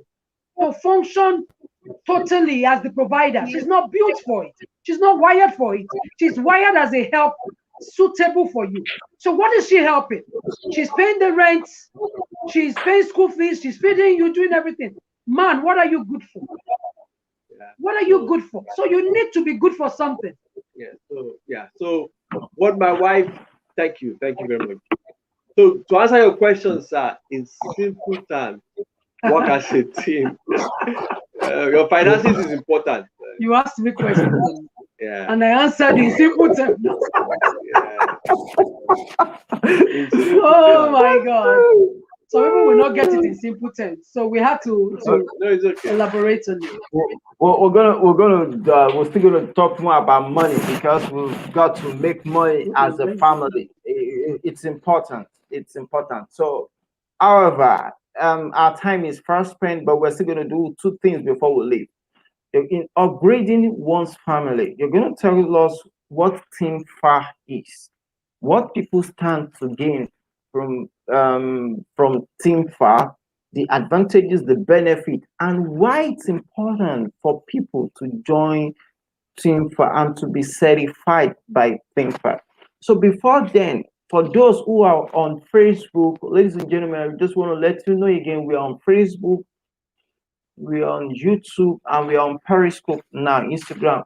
to function totally as the provider. She's not built for it. She's not wired for it. She's wired as a help suitable for you. So what is she helping? She's paying the rent, she's paying school fees, she's feeding you, doing everything. Man, what are you good for? What are you good for? So you need to be good for something. So what my wife, thank you very much. So to answer your question, sir, in simple terms, work as a team. Your finances is important. You asked me questions. Yeah. And I answered in simple terms. Oh my God. So people will not get it in simple terms. So we have to it's okay. Elaborate on it. We're still gonna talk more about money, because we've got to make money as a family. It's important. It's important. So, however, our time is fast spent, but we're still gonna do two things before we leave. In upgrading one's family, you're gonna tell us what Team FAR is, what people stand to gain from Team FAR, the advantages, the benefit, and why it's important for people to join Team FAR and to be certified by Team FAR. So before then, for those who are on Facebook, ladies and gentlemen, I just want to let you know again, we are on Facebook, we're on YouTube, and we're on Periscope now, Instagram,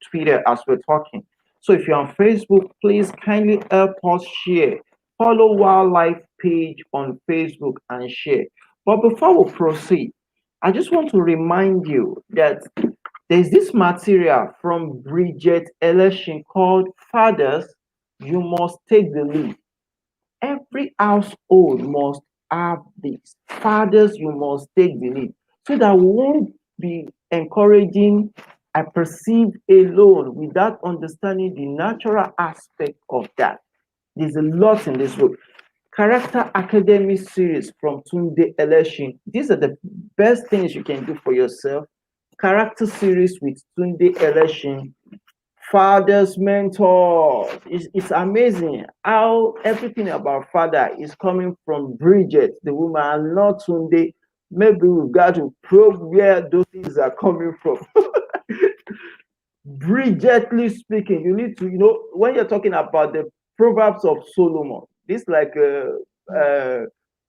Twitter as we're talking. So if you're on Facebook, please kindly help us share. Follow Wildlife page on Facebook and share. But before we proceed, I just want to remind you that there's this material from Bridget Election called Fathers, You Must Take the Lead. Every household must have this. Fathers, you must take the lead, so that we won't be encouraging I perceive alone without understanding the natural aspect of that. There's a lot in this book. Character Academy series from Tunde Election. These are the best things you can do for yourself. Character series with Tunde Election. Father's mentor. It's amazing how everything about father is coming from Bridget, the woman, and not Tunde. Maybe we've got to probe where those things are coming from. Bridgetly speaking, you need to, when you're talking about the Proverbs of Solomon, this like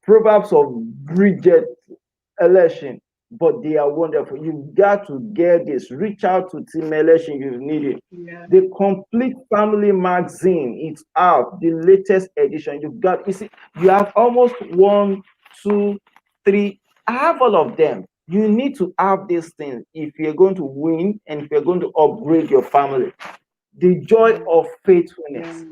Proverbs of Bridget Election, but they are wonderful. You've got to get this. Reach out to Team Election, you need it. Yeah. The Complete Family Magazine, it's out, the latest edition. You have almost 1, 2, 3. I have all of them. You need to have these things if you're going to win and if you're going to upgrade your family. The joy of faithfulness.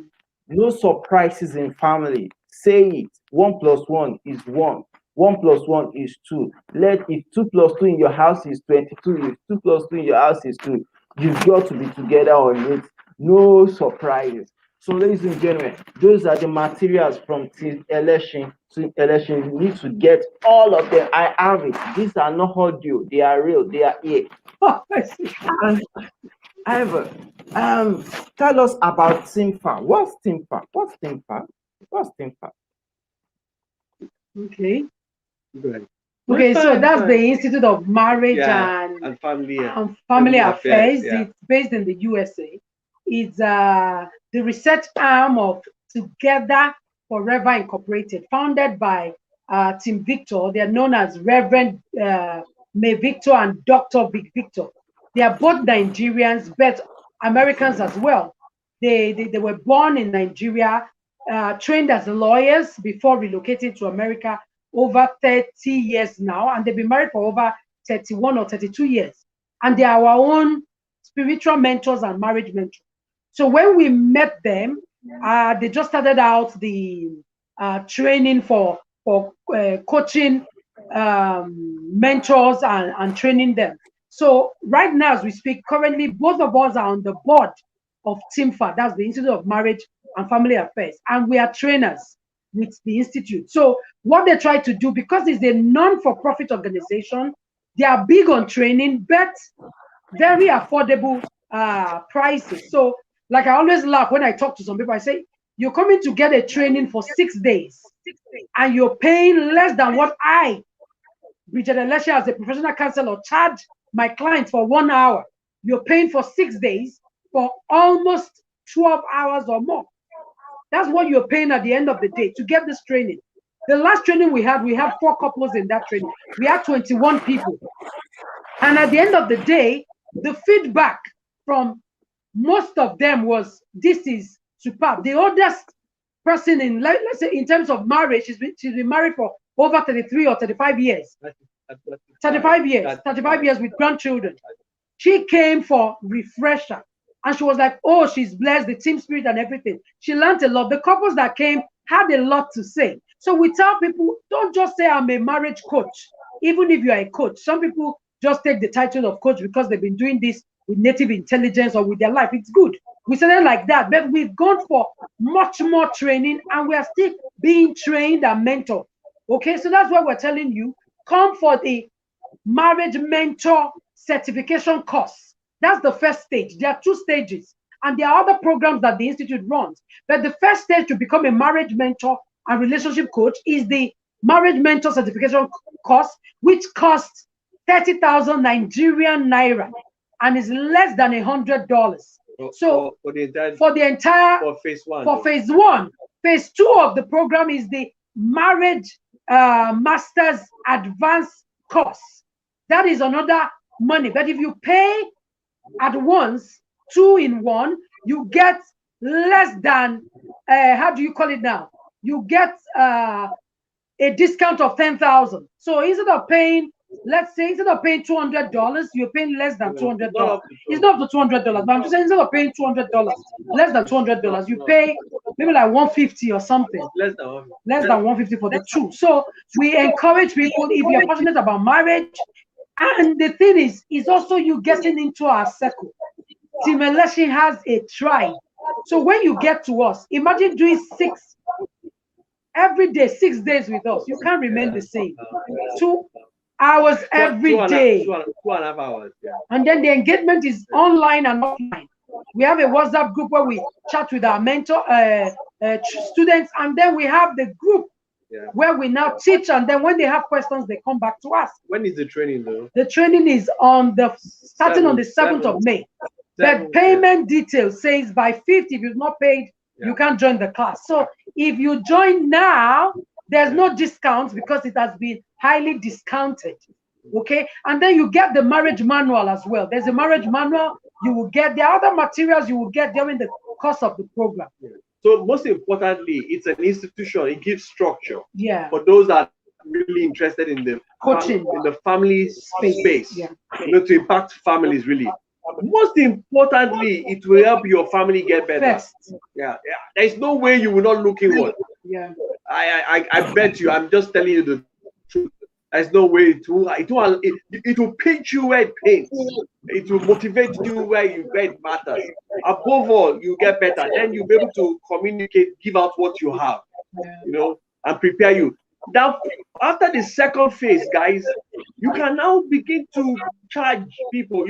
No surprises in family. Say it. 1 + 1 is 1. 1 + 1 is 2. If 2 + 2 in your house is 22, if 2 + 2 in your house is 2, you've got to be together on it. No surprises. So, ladies and gentlemen, those are the materials from Team Election. You need to get all of them. I have it. These are not audio. They are real. They are here. However, tell us about Team FAR. What's Team FAR? Okay. Go ahead. Okay, so that's the Institute of Marriage and Family Affairs. Yeah. It's based in the USA. It's the research arm of Together Forever Incorporated, founded by Tim Victor. They are known as Reverend May Victor and Dr. Vic Victor. They are both Nigerians, but Americans as well. They were born in Nigeria, trained as lawyers before relocating to America over 30 years now, and they've been married for over 31 or 32 years. And they are our own spiritual mentors and marriage mentors. So when we met them, they just started out the training for coaching mentors and training them. So right now, as we speak, currently both of us are on the board of TIMFA, that's the Institute of Marriage and Family Affairs, and we are trainers with the institute. So what they try to do, because it's a non-for-profit organization, they are big on training, but very affordable prices. So like I always laugh when I talk to some people, I say, you're coming to get a training for 6 days and you're paying less than what I, Bridget Elisha, as a professional counselor, charge my clients for 1 hour. You're paying for 6 days for almost 12 hours or more. That's what you're paying at the end of the day to get this training. The last training we had 4 couples in that training. We had 21 people. And at the end of the day, the feedback from most of them was, this is superb. The oldest person in, let's say, in terms of marriage, she's been married for over 33 or 35 years. 35 years with grandchildren. She came for refresher. And she was like, oh, she's blessed, the team spirit and everything. She learned a lot. The couples that came had a lot to say. So we tell people, don't just say I'm a marriage coach, even if you're a coach. Some people just take the title of coach because they've been doing this with native intelligence or with their life. It's good. We said it like that, but we've gone for much more training and we are still being trained and mentored. Okay, so that's why we're telling you, come for the marriage mentor certification course. That's the first stage. There are 2 stages, and there are other programs that the Institute runs. But the first stage to become a marriage mentor and relationship coach is the marriage mentor certification course, which costs 30,000 Nigerian naira and is less than $100. So for phase 1. For phase 1, phase 2 of the program is the marriage master's advanced course. That is another money. But if you pay at once, 2 in 1, you get less than how do you call it now? You get a discount of 10,000. So instead of paying, let's say, instead of paying $200, you're paying less than $200. It's not up to $200, but I'm just saying, instead of paying $200, less than $200, you pay maybe like $150 or something. Less than $150 for the 2. So we encourage people, if you're passionate about marriage, and the thing is also you getting into our circle. Team Election has a tribe. So when you get to us, imagine doing 6 every day, 6 days with us. You can't remain the same. 2 hours every day. 2.5 hours. Yeah. And then the engagement is online and offline. We have a WhatsApp group where we chat with our mentor students, and then we have the group where we now teach, and then when they have questions, they come back to us. When is the training though? The training is starting on the 7th of May. The payment details says by 5th, if you've not paid, you can't join the class. So if you join now, there's no discounts because it has been highly discounted. Okay, and then you get the marriage manual as well. There's a marriage manual you will get. There are other materials you will get during the course of the program. So most importantly, it's an institution. It gives structure. Yeah. For those that are really interested in the coaching, in the family space, you know, to impact families really. Most importantly, it will help your family get better. First. Yeah. There's no way you will not look inward. Yeah. I bet you. I'm just telling you the truth. There's no way it will pinch you where it pains. It will motivate you where it matters. Above all, you get better. Then you'll be able to communicate, give out what you have, you know, and prepare you. Now, after the second phase, guys, you can now begin to charge people.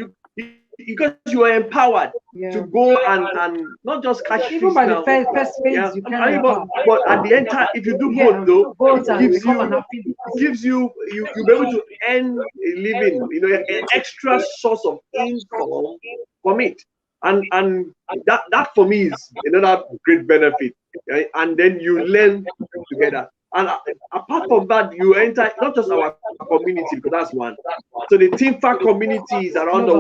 Because you are empowered to go and not just catch even by the first phase, you can but at the end time, if you do both though, it gives you you'll be able to earn a living, you know, an extra source of income from it, and that for me is another great benefit. Right? And then you learn together. And apart from that, you enter not just our community, because that's one. So the TIMFA communities around the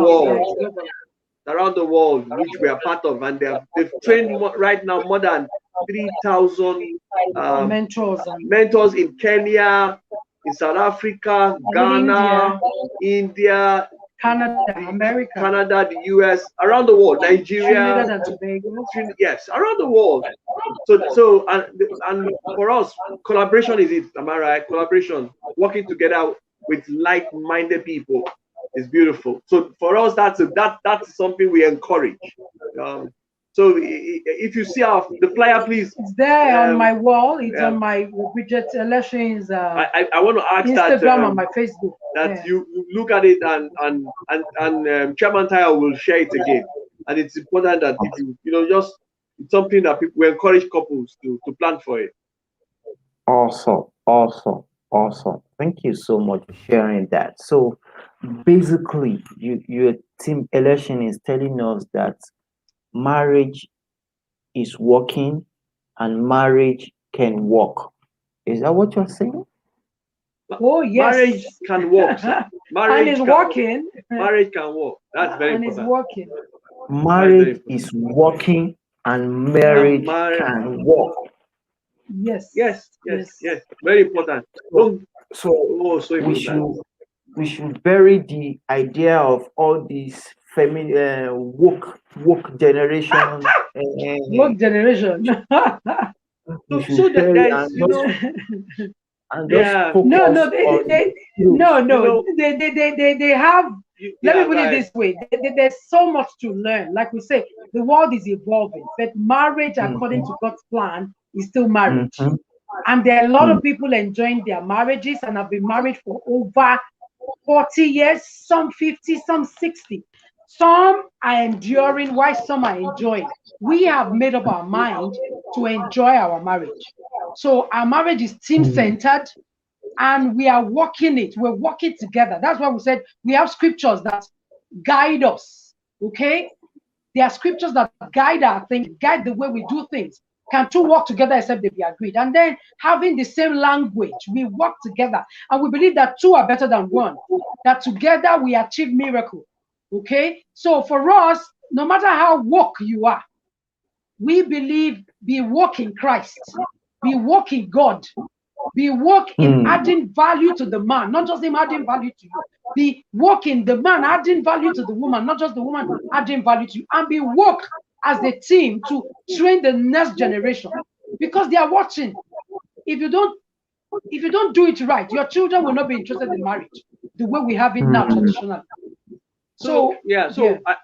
world, which we are part of, and they've trained right now more than 3,000 mentors in Kenya, in South Africa, Ghana, India, Canada, America, Canada, the US, around the world, Nigeria, Trinidad and Tobago. Yes, around the world. So and for us, collaboration is it. Am I right? Collaboration, working together with like-minded people is beautiful. So for us, that's something we encourage. So if you see the flyer, please. It's there on my wall. It's on my Bridget Elections. I want to ask Instagram and my Facebook. That you look at it and Chairman Tayo will share it again. And it's important that just it's something that we encourage couples to plan for it. Awesome. Thank you so much for sharing that. So basically, your team election is telling us that marriage is working and marriage can work. Is that what you're saying? Oh yes, marriage can work. Marriage and it's working. Marriage can work. That's very and important. It's working. Marriage is working and marriage can work. Yes. Very important. So we should bury the idea of all these woke generation. Woke generation. So that guys, they have. Let me put it this way: there's so much to learn. Like we say, the world is evolving, but marriage, according to God's plan, is still marriage. And there are a lot of people enjoying their marriages and have been married for over 40 years, some 50, some 60. Some are enduring while some are enjoying. We have made up our mind to enjoy our marriage. So our marriage is team-centered and we are working it. We're working together. That's why we said we have scriptures that guide us, okay? There are scriptures that guide our things, guide the way we do things. Can two work together except they be agreed? And then having the same language, we work together. And we believe that two are better than one, that together we achieve miracle. Okay, so for us, no matter how woke you are, we believe be woke in Christ, be woke in God, be woke in adding value to the man, not just him adding value to you. Be woke in the man adding value to the woman, not just the woman adding value to you, and be woke as a team to train the next generation because they are watching. If you don't do it right, your children will not be interested in marriage the way we have it now traditionally. So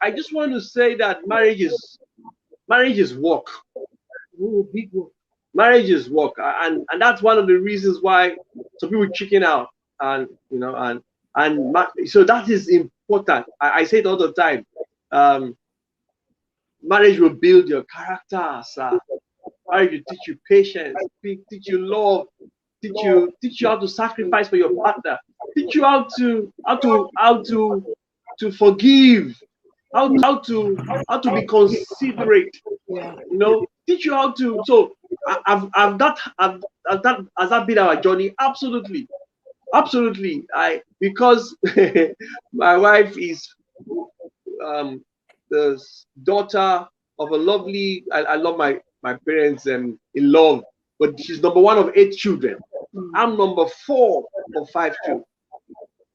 I just want to say that marriage is work. Ooh, big work. Marriage is work, and that's one of the reasons why some people chicken out, and so that is important. I say it all the time. Marriage will build your character. Marriage will teach you patience, teach you love, teach you how to sacrifice for your partner, teach you how to forgive, how to be considerate, teach you how to. So has that been our journey? Absolutely. Because my wife is the daughter of a lovely. I love my parents in love, but she's number one of 8 children. I'm number 4 of 5 children.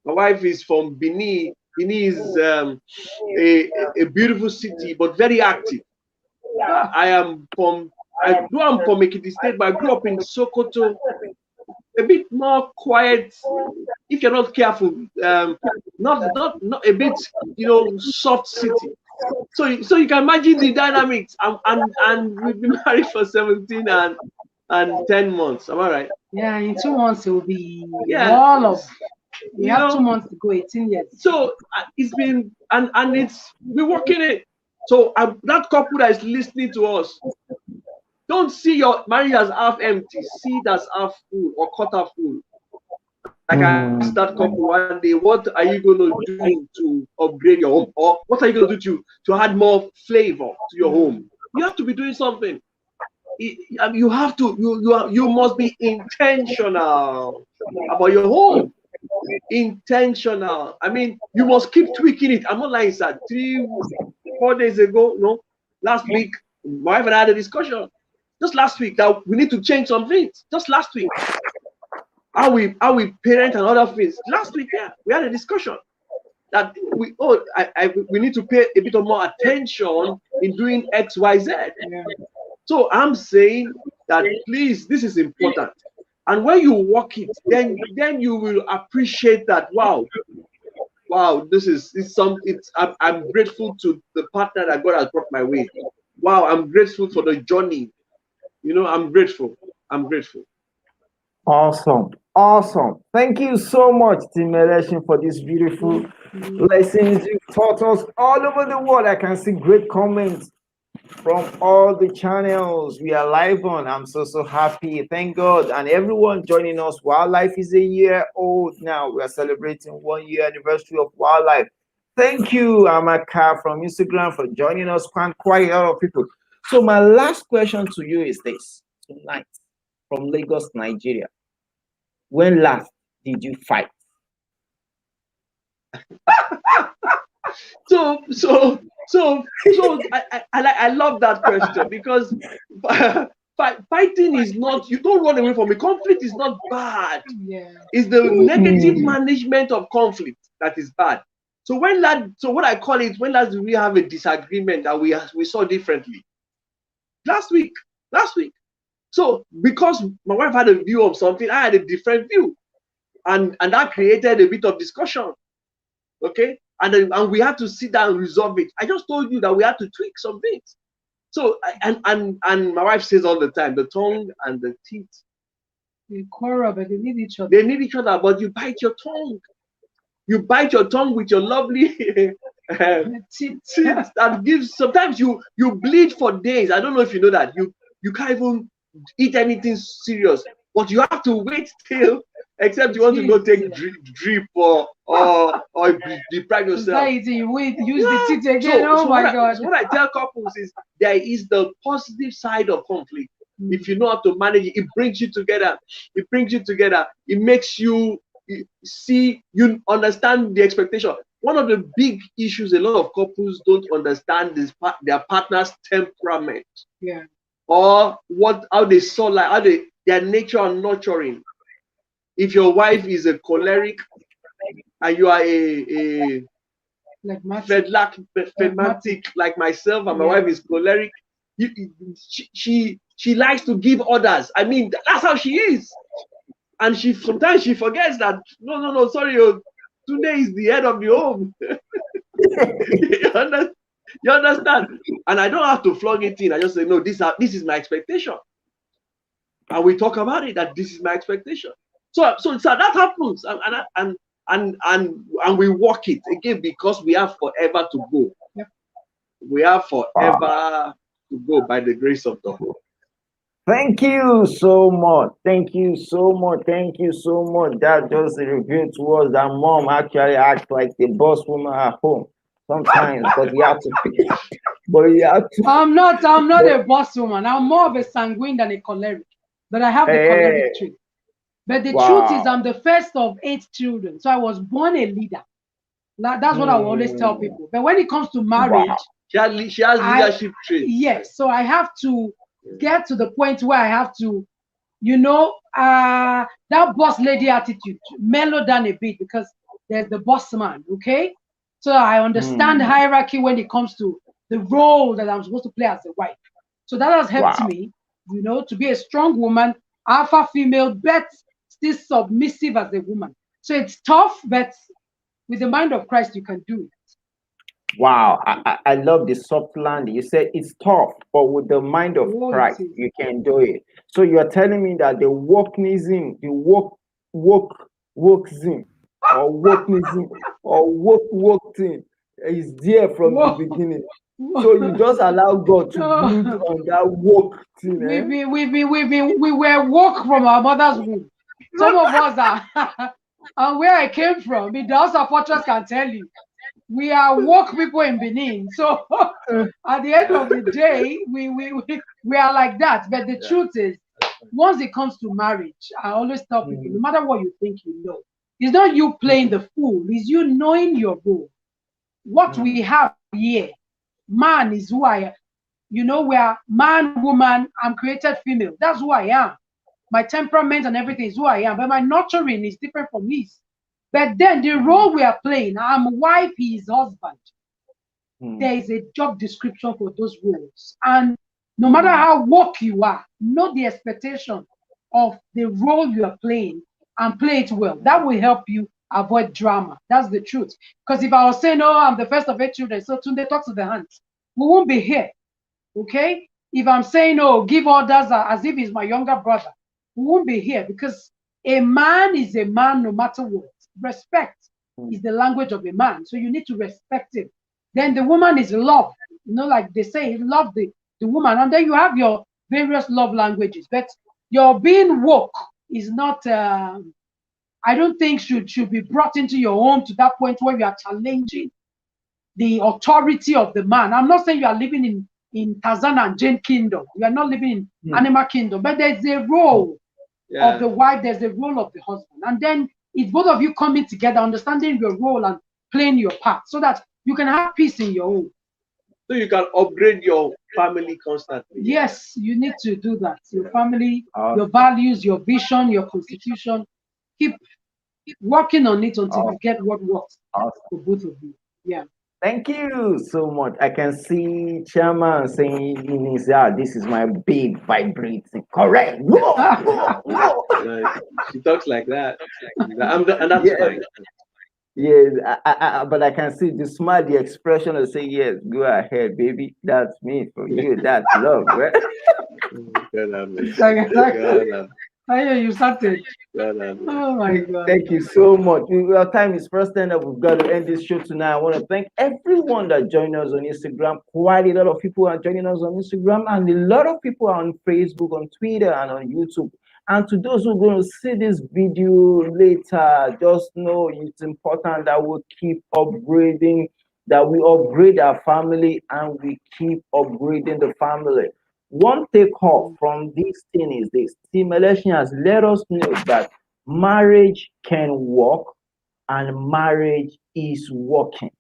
My wife is from Benin. Benin is a beautiful city, but very active. I'm from Ekiti State, but I grew up in Sokoto, a bit more quiet. If you're not careful, not a bit, soft city. So you can imagine the dynamics. And we've been married for 17 and 10 months. Am I right? Yeah, in 2 months it will be all of. We have 2 months to go, 18 years. So it's been and we're working it. So that couple that is listening to us, don't see your marriage as half empty. See it as half full or quarter full. Like I asked that couple one day, what are you going to do to upgrade your home, or what are you going to do to add more flavor to your home? You have to be doing something. You have to. You must be intentional about your home. Intentional. I mean, you must keep tweaking it. I'm not lying, sir. 3-4 days ago, last week, my wife and I had a discussion. Just last week that we need to change some things. Just last week, how we parent and other things. Last week, we had a discussion. that we need to pay a bit of more attention in doing X, Y, Z. Yeah. So I'm saying that please, this is important. And when you walk it, then you will appreciate that. Wow, this is I'm grateful to the partner that God has brought my way. Wow, I'm grateful for the journey. You know, I'm grateful. Awesome. Awesome. Thank you so much, Team Election, for these beautiful lessons you've taught us all over the world. I can see great comments from all the channels we are live on. I'm so happy. Thank God. And everyone joining us. Wildlife is a year old now. We are celebrating 1 year anniversary of Wildlife. Thank you, Amaka from Instagram, for joining us. Quite a lot of people. So my last question to you is this tonight from Lagos, Nigeria. When last did you fight? So I love that question, because fighting is not, you don't run away from it. Conflict is not bad. Yeah. It's the negative management of conflict that is bad. So what I call it, when last did we have a disagreement that we saw differently? Last week. So because my wife had a view of something, I had a different view, and that created a bit of discussion. Okay, and we had to sit down and resolve it. I just told you that we had to tweak some things. So and my wife says all the time, the tongue and the teeth, They quarrel, but they need each other. they need each other, but you bite your tongue. You bite your tongue with your lovely teeth that gives. Sometimes you bleed for days. I don't know if you know that. You can't even eat anything serious, but you have to wait till, except you want to go take drip or deprive yourself. You wait, use the teeth again. God. So what I tell couples is, there is the positive side of conflict. If you know how to manage it, it brings you together. It makes you see, you understand the expectation. One of the big issues a lot of couples don't understand is their partner's temperament. Yeah. Or how they saw, like their nature and nurturing. If your wife is a choleric and you are a phlegmatic like myself, and my wife is choleric, she likes to give orders. I mean, that's how she is. And sometimes she forgets that no, sorry, today is the head of the home. You understand? And I don't have to flog it in. I just say, no, this is my expectation. And we talk about it, that this is my expectation. So that happens, and we walk it again, because we have forever to go. Yep. We have forever to go by the grace of God. Thank you so much. That just revealed to us that mom actually acts like the boss woman at home sometimes, but you have to. I'm not a boss woman. I'm more of a sanguine than a choleric, but I have the choleric trait. But the truth is, I'm the first of 8 children, so I was born a leader. That's what I will always tell people. But when it comes to marriage, she has leadership traits. Yes, so I have to get to the point where I have to, that boss lady attitude, mellow down a bit, because there's the boss man. Okay, so I understand hierarchy when it comes to the role that I'm supposed to play as a wife. So that has helped me, to be a strong woman, alpha female, but still submissive as a woman. So it's tough, but with the mind of Christ, you can do it. Wow, I love the soft landing. You said it's tough, but with the mind of Christ, you can do it. So you're telling me that the wokeism, is there from the beginning. So you just allow God to build on that woke thing. We were woke from our mother's womb. Some of us are, and where I came from, the house of fortress can tell you, we are woke people in Benin. So at the end of the day, we are like that. But the truth is, once it comes to marriage, I always tell people, no matter what you think you know, it's not you playing the fool, it's you knowing your role. What we have here, man is who I am. We are man, woman, I'm created female. That's who I am. My temperament and everything is who I am. But my nurturing is different from his. But then the role we are playing, I'm wife, he is husband. There is a job description for those roles. And no matter how woke you are, know the expectation of the role you are playing and play it well. That will help you avoid drama. That's the truth. Because if I was saying, oh, I'm the first of 8 children, so Tunde talk to the hands, we won't be here. Okay? If I'm saying, oh, give orders as if he's my younger brother, we won't be here, because a man is a man no matter what. Respect is the language of a man. So you need to respect him. Then the woman is love. You know, like they say, love the woman. And then you have your various love languages. But your being woke is not, I don't think should be brought into your home to that point where you are challenging the authority of the man. I'm not saying you are living in Tarzan and Jane kingdom. You are not living in animal kingdom. But there's a role of the wife, there's a role of the husband. And then it's both of you coming together, understanding your role and playing your part, so that you can have peace in your home. So you can upgrade your family constantly. Yes, you need to do that. Your family, your values, your vision, your constitution. Keep working on it until you get what works for both of you. Yeah. Thank you so much. I can see Chairman saying in his heart, this is my big vibrating. Correct. Whoa, whoa, whoa. She talks like that. And that's fine. Yes, but I can see the smile, the expression of say, yes, go ahead, baby. That's me for you. That's love, right? I hear you started. Oh my God. Thank you so much. Our time is first stand up. We've got to end this show tonight. I want to thank everyone that joined us on Instagram. Quite a lot of people are joining us on Instagram, and a lot of people are on Facebook, on Twitter, and on YouTube. And to those who are going to see this video later, just know it's important that we keep upgrading, that we upgrade our family and we keep upgrading the family. One take off from this thing is this. Team Election has let us know that marriage can work and marriage is working.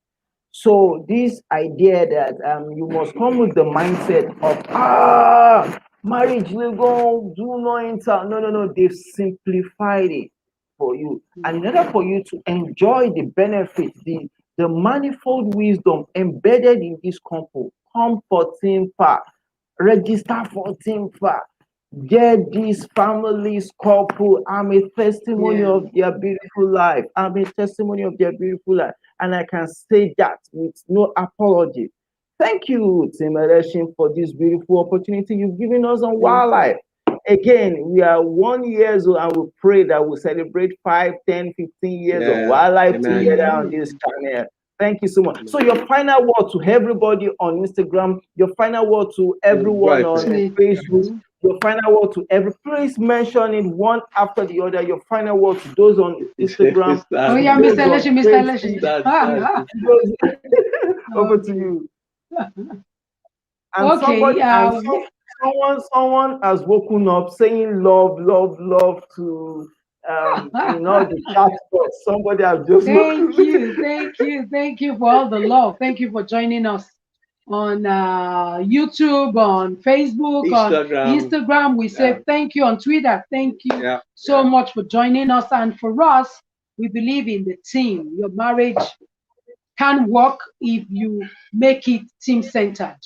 So this idea that you must come with the mindset of marriage will go, do not enter. No, they've simplified it for you. And in order for you to enjoy the benefits, the manifold wisdom embedded in this couple, come for Timfa, register for Timfa, get these families, couple. I'm a testimony of their beautiful life. I'm a testimony of their beautiful life. And I can say that with no apology. Thank you, Team Election, for this beautiful opportunity you've given us on Wildlife. Again, we are 1 year old, and we pray that we'll celebrate 5, 10, 15 years of Wildlife together on this channel. Thank you so much. So your final word to everybody on Instagram, your final word to everyone on Facebook, your final word to every, please mention it one after the other. Your final word to those on Instagram. Oh yeah, Mr. Election, Mr. Election. Over to you. And Okay, someone has woken up saying love to in all the chat box. Somebody has just thank you for all the love. Thank you for joining us on YouTube, on Facebook, Instagram. We say thank you. On Twitter, thank you so much for joining us. And for us, we believe in the team. Your marriage can work if you make it team-centered.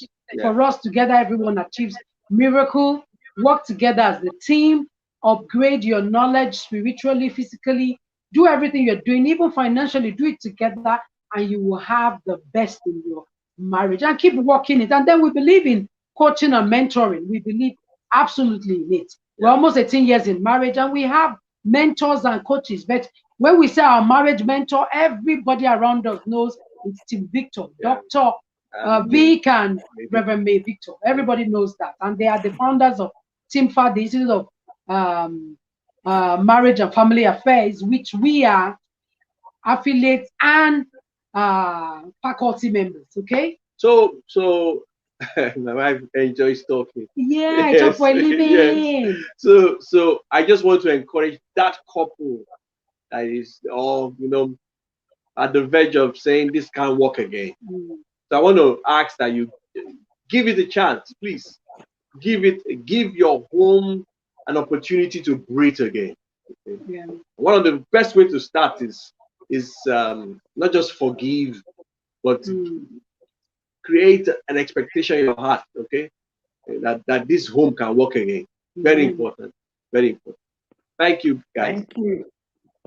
For us together, everyone achieves miracle. Work together as the team. Upgrade your knowledge spiritually, physically. Do everything you're doing, even financially. Do it together, and you will have the best in your marriage. And keep working it. And then we believe in coaching and mentoring. We believe absolutely in it. We're almost 18 years in marriage, and we have mentors and coaches. But when we say our marriage mentor, everybody around us knows it's Team Victor, Dr. Vic and Reverend May Victor. Everybody knows that. And they are the founders of Timfa, the Institute of Marriage and Family Affairs, which we are affiliates and faculty members. Okay. So my wife enjoys talking. Yeah, I talk for a living. So I just want to encourage that couple that is all at the verge of saying this can't work again. So I want to ask that you give it a chance, please. Give your home an opportunity to breathe again. One of the best way to start is is not just forgive, but create an expectation in your heart, okay? That this home can work again. Very important. Very important. Thank you, guys. Thank you.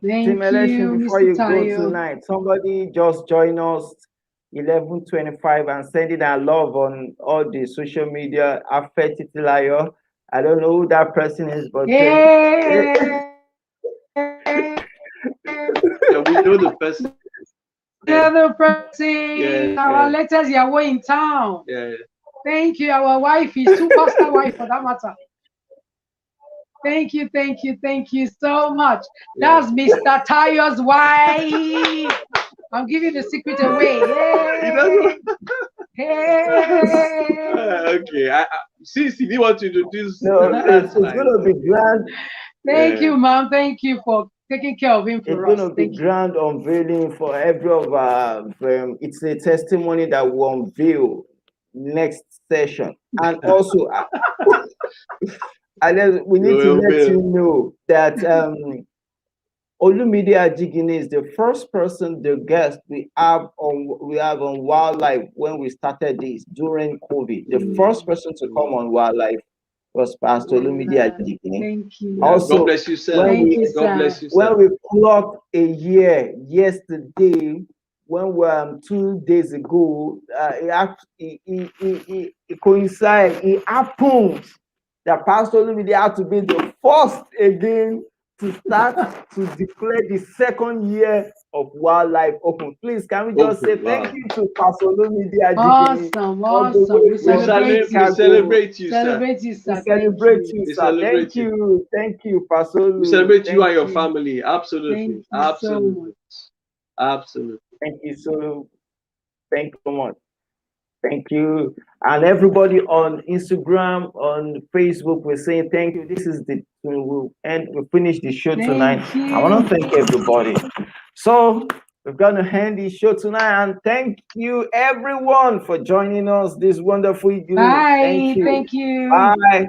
Thank Team Election, you, before Mr. you go Tayo. tonight, somebody just join us 11:25 and sending our love on all the social media. Afetitilayo. I don't know who that person is, but Hey! Yeah, we know the person. Another person, Yeah, our yeah. letters Yahweh in town. Yeah. Thank you, our wife, his superstar wife for that matter. Thank you so much. Yeah. That's Mr. Tayo's wife. I'm giving the secret away. Hey. Okay. Since you didn't want to introduce, no, that's it's fine. gonna be grand. Thank you, ma'am. Thank you for taking care of him It's for us. gonna be Thank you. grand unveiling for every of our. It's a testimony that will unveil next session, and also, we need to let you know that Olumide Ajigini is the first person, the guest we have on Wildlife when we started this during COVID. The first person to come on Wildlife was Pastor Olumide Ajigini. Thank you. Also, God bless you, sir. Thank you, God sir. bless you, sir. when we clocked a year yesterday, when we 2 days ago, it coincided. It happens that Pastor Olumide had to be the first again to start to declare the second year of Wildlife Open. Please, can we just say thank you to Pastor Olumide Ajigini? Awesome. We celebrate you. Celebrate you, sir. Celebrate you, sir. We celebrate Thank you, We sir. celebrate Thank you, Pastor Olu. We celebrate you and your Thank family. Absolutely. Thank you so Absolutely. much. Absolutely. Thank you Thank you so much. Thank you. And everybody on Instagram, on Facebook, we're saying thank you. This is we'll finish the show tonight. Thank I want to you. thank everybody. So we're gonna end the show tonight, and thank you everyone for joining us this wonderful evening. Bye. Thank you. Thank you. Bye.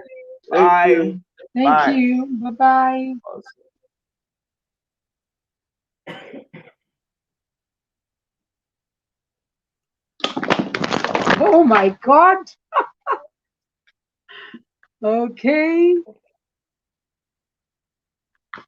Thank you. Thank Bye. you. Bye-bye. Oh my God. Okay.